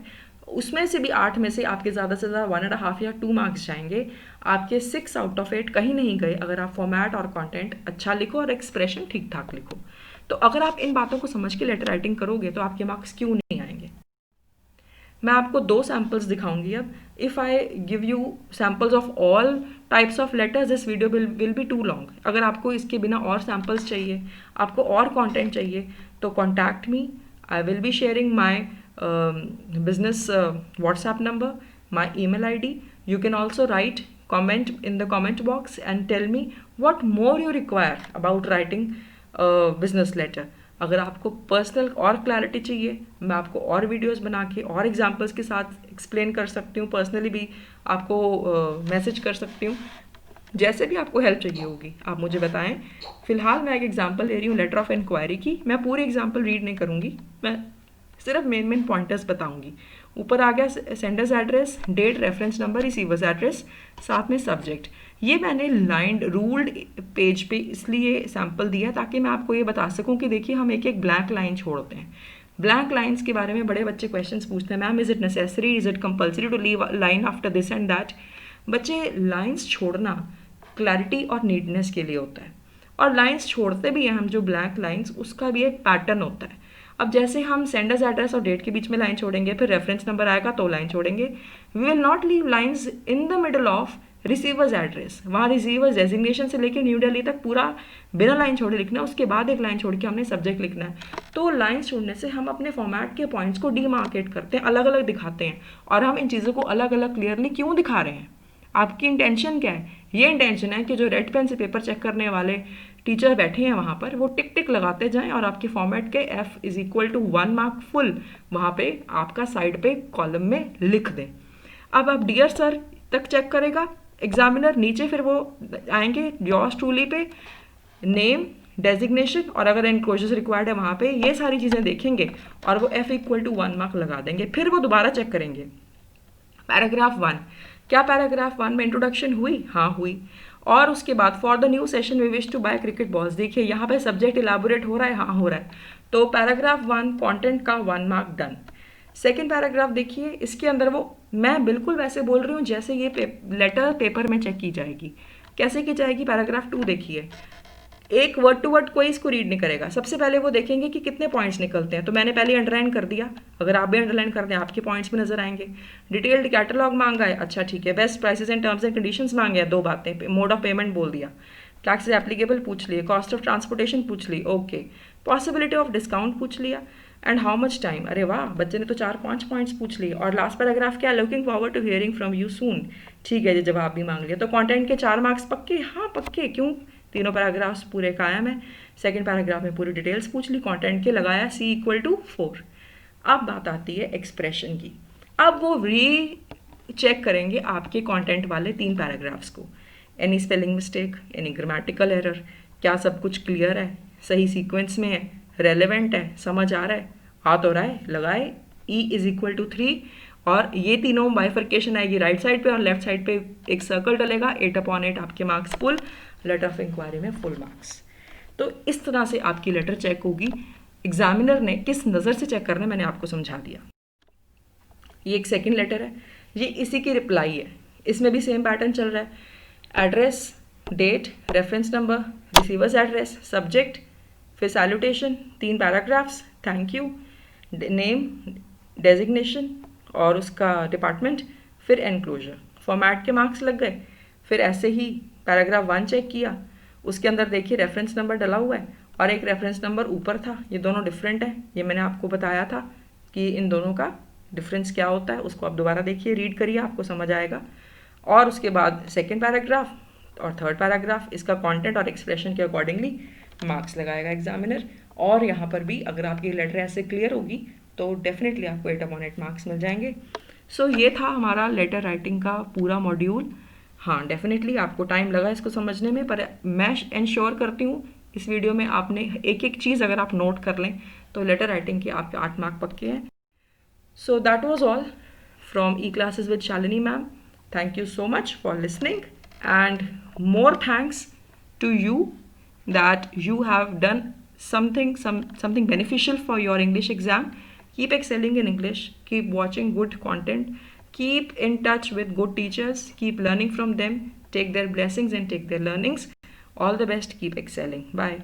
उसमें से भी 8 में से आपके ज़्यादा से ज़्यादा 1.5 या 2 मार्क्स जाएंगे, आपके 6 out of 8 कहीं नहीं गए अगर आप फॉर्मेट और कंटेंट अच्छा लिखो और एक्सप्रेशन ठीक ठाक लिखो। तो अगर आप इन बातों को समझ के लेटर राइटिंग करोगे तो आपके मार्क्स क्यों नहीं आएंगे। मैं आपको 2 सैम्पल्स दिखाऊंगी अब। If I give you samples of all types of letters this video will be too long. अगर आपको इसके बिना और सैम्पल्स चाहिए, आपको और कंटेंट चाहिए, तो contact me. I will be sharing my business WhatsApp number, my email ID. You can also write comment in the comment box and tell me what more you require about writing a business letter. अगर आपको personal और clarity चाहिए, मैं आपको और videos बना के और एग्जांपल्स के साथ एक्सप्लेन कर सकती हूँ, पर्सनली भी आपको मैसेज कर सकती हूँ। जैसे भी आपको हेल्प चाहिए होगी आप मुझे बताएं। फिलहाल मैं एक एग्जांपल ले रही हूँ लेटर ऑफ इंक्वायरी की। मैं पूरी एग्जांपल रीड नहीं करूँगी, मैं सिर्फ मेन पॉइंटर्स बताऊंगी। ऊपर आ गया sender's address, date, reference number, receiver's address, साथ में सब्जेक्ट। ये मैंने लाइंड रूल्ड पेज पे इसलिए सैम्पल दिया ताकि मैं आपको ये बता सकूं कि देखिए हम एक एक ब्लैंक लाइन छोड़ते हैं। ब्लैंक लाइन्स के बारे में बड़े बच्चे क्वेश्चंस पूछते हैं, ma'am is it necessary, is it compulsory to leave line after this and that. बच्चे लाइन्स छोड़ना क्लैरिटी और नीटनेस के लिए होता है, और लाइन्स छोड़ते भी हैं हम जो ब्लैंक लाइन्स, उसका भी एक पैटर्न होता है। अब जैसे हम सेंडर्स एड्रेस और डेट के बीच में लाइन छोड़ेंगे, फिर रेफरेंस नंबर आएगा तो लाइन छोड़ेंगे। We will not leave lines in the middle of receiver's address. वहाँ रिसीवर्स डेजिग्नेशन से लेकर न्यू दिल्ली तक पूरा बिना लाइन छोड़े लिखना है, उसके बाद एक लाइन छोड़ के हमने सब्जेक्ट लिखना है। तो लाइन्स छोड़ने से हम अपने फॉर्मेट के पॉइंट्स को डीमार्केट करते हैं, अलग अलग दिखाते हैं। और हम इन चीज़ों को अलग अलग क्लियरली क्यों दिखा रहे हैं, आपकी इंटेंशन क्या है? ये इंटेंशन है कि जो रेड पेन से पेपर चेक करने वाले टीचर बैठे हैं वहाँ पर, वो टिक टिक लगाते जाएं और आपके फॉर्मेट के F = 1 मार्क फुल वहाँ पे आपका साइड पे कॉलम में लिख दें। अब आप डियर सर तक चेक करेगा एग्जामिनर, नीचे फिर वो आएंगे योर्स ट्रूली पे, नेम, डेजिग्नेशन, और अगर एनक्लोजर्स रिक्वायर्ड है वहाँ पे ये सारी चीज़ें देखेंगे और वो F = 1 मार्क लगा देंगे। फिर वो दोबारा चेक करेंगे पैराग्राफ 1, क्या पैराग्राफ 1 में इंट्रोडक्शन हुई? हाँ हुई। और उसके बाद for the new session we wish to buy cricket balls. देखिए यहाँ पे सब्जेक्ट इलाबोरेट हो रहा है, हाँ हो रहा है। तो पैराग्राफ 1 कंटेंट का 1 मार्क डन। सेकेंड पैराग्राफ देखिए, इसके अंदर वो मैं बिल्कुल वैसे बोल रही हूँ जैसे ये लेटर पेपर में चेक की जाएगी। कैसे की जाएगी? पैराग्राफ 2 देखिए, एक वर्ड टू वर्ड कोई इसको रीड नहीं करेगा। सबसे पहले वो देखेंगे कि कितने पॉइंट्स निकलते हैं, तो मैंने पहले अंडरलाइन कर दिया। अगर आप भी अंडरलाइन कर दें आपके पॉइंट्स भी नजर आएंगे। डिटेल्ड कैटलॉग मांगा है, अच्छा ठीक है। Best prices and terms and conditions मांगे हैं, 2 बातें। मोड ऑफ पेमेंट बोल दिया, टैक्सेस एप्लीकेबल पूछ लिए, कॉस्ट ऑफ ट्रांसपोर्टेशन पूछ ली, ओके। पॉसिबिलिटी ऑफ डिस्काउंट पूछ लिया, एंड हाउ मच टाइम। अरे वाह, बच्चे ने तो 4-5 पॉइंट्स पूछ लिए। और लास्ट पैराग्राफ क्या? Looking forward to hearing from you soon. ठीक है, ये जवाब भी मांग लिया। तो कंटेंट के 4 मार्क्स पक्के? हाँ पक्के। क्यों? तीनों पैराग्राफ्स पूरे कायम है। सेकंड पैराग्राफ में पूरी डिटेल्स पूछ ली, कंटेंट के लगाया C=4। अब बात आती है एक्सप्रेशन की। अब वो री चेक करेंगे आपके कंटेंट वाले 3 पैराग्राफ्स को। Any spelling mistake, any grammatical error, क्या सब कुछ क्लियर है, सही सीक्वेंस में है, रेलेवेंट है, समझ आ रहा है, आ तो रहा है, लगाए E=3। और ये तीनों बाइफर्केशन आएगी राइट साइड पे, और लेफ्ट साइड पे एक सर्कल डलेगा। 8/8 आपके marks full, letter of inquiry में फुल मार्क्स। तो इस तरह से आपकी लेटर चेक होगी। एग्जामिनर ने किस नज़र से चेक करना है मैंने आपको समझा दिया। ये एक सेकंड लेटर है, ये इसी की रिप्लाई है। इसमें भी सेम पैटर्न चल रहा है। Address, date, reference number, receiver's address, subject, फिर salutation, 3 paragraphs, thank you, name, designation और उसका डिपार्टमेंट, फिर एनक्लोजर। फॉर्मेट के मार्क्स लग गए। फिर ऐसे ही पैराग्राफ 1 चेक किया, उसके अंदर देखिए रेफरेंस नंबर डला हुआ है और एक रेफरेंस नंबर ऊपर था। ये दोनों डिफरेंट है, ये मैंने आपको बताया था कि इन दोनों का डिफरेंस क्या होता है। उसको आप दोबारा देखिए, रीड करिए, आपको समझ आएगा। और उसके बाद सेकेंड पैराग्राफ और थर्ड पैराग्राफ, इसका कंटेंट और एक्सप्रेशन के अकॉर्डिंगली मार्क्स लगाएगा एग्जामिनर। और यहाँ पर भी अगर आपकी लेटर ऐसे क्लियर होगी तो डेफिनेटली आपको 8/8 मार्क्स मिल जाएंगे। सो ये था हमारा लेटर राइटिंग का पूरा मॉड्यूल। हाँ डेफिनेटली आपको टाइम लगा इसको समझने में, पर मैं इंश्योर करती हूँ इस वीडियो में आपने एक एक चीज़ अगर आप नोट कर लें तो लेटर राइटिंग के आपके 8 मार्क पक्के हैं। So that was all from e classes with Shalini ma'am. Thank you so much for listening and more thanks to you that you have done something beneficial for your English exam. Keep excelling in English, keep watching good content, keep in touch with good teachers, keep learning from them, take their blessings and take their learnings. All the best, keep excelling. Bye.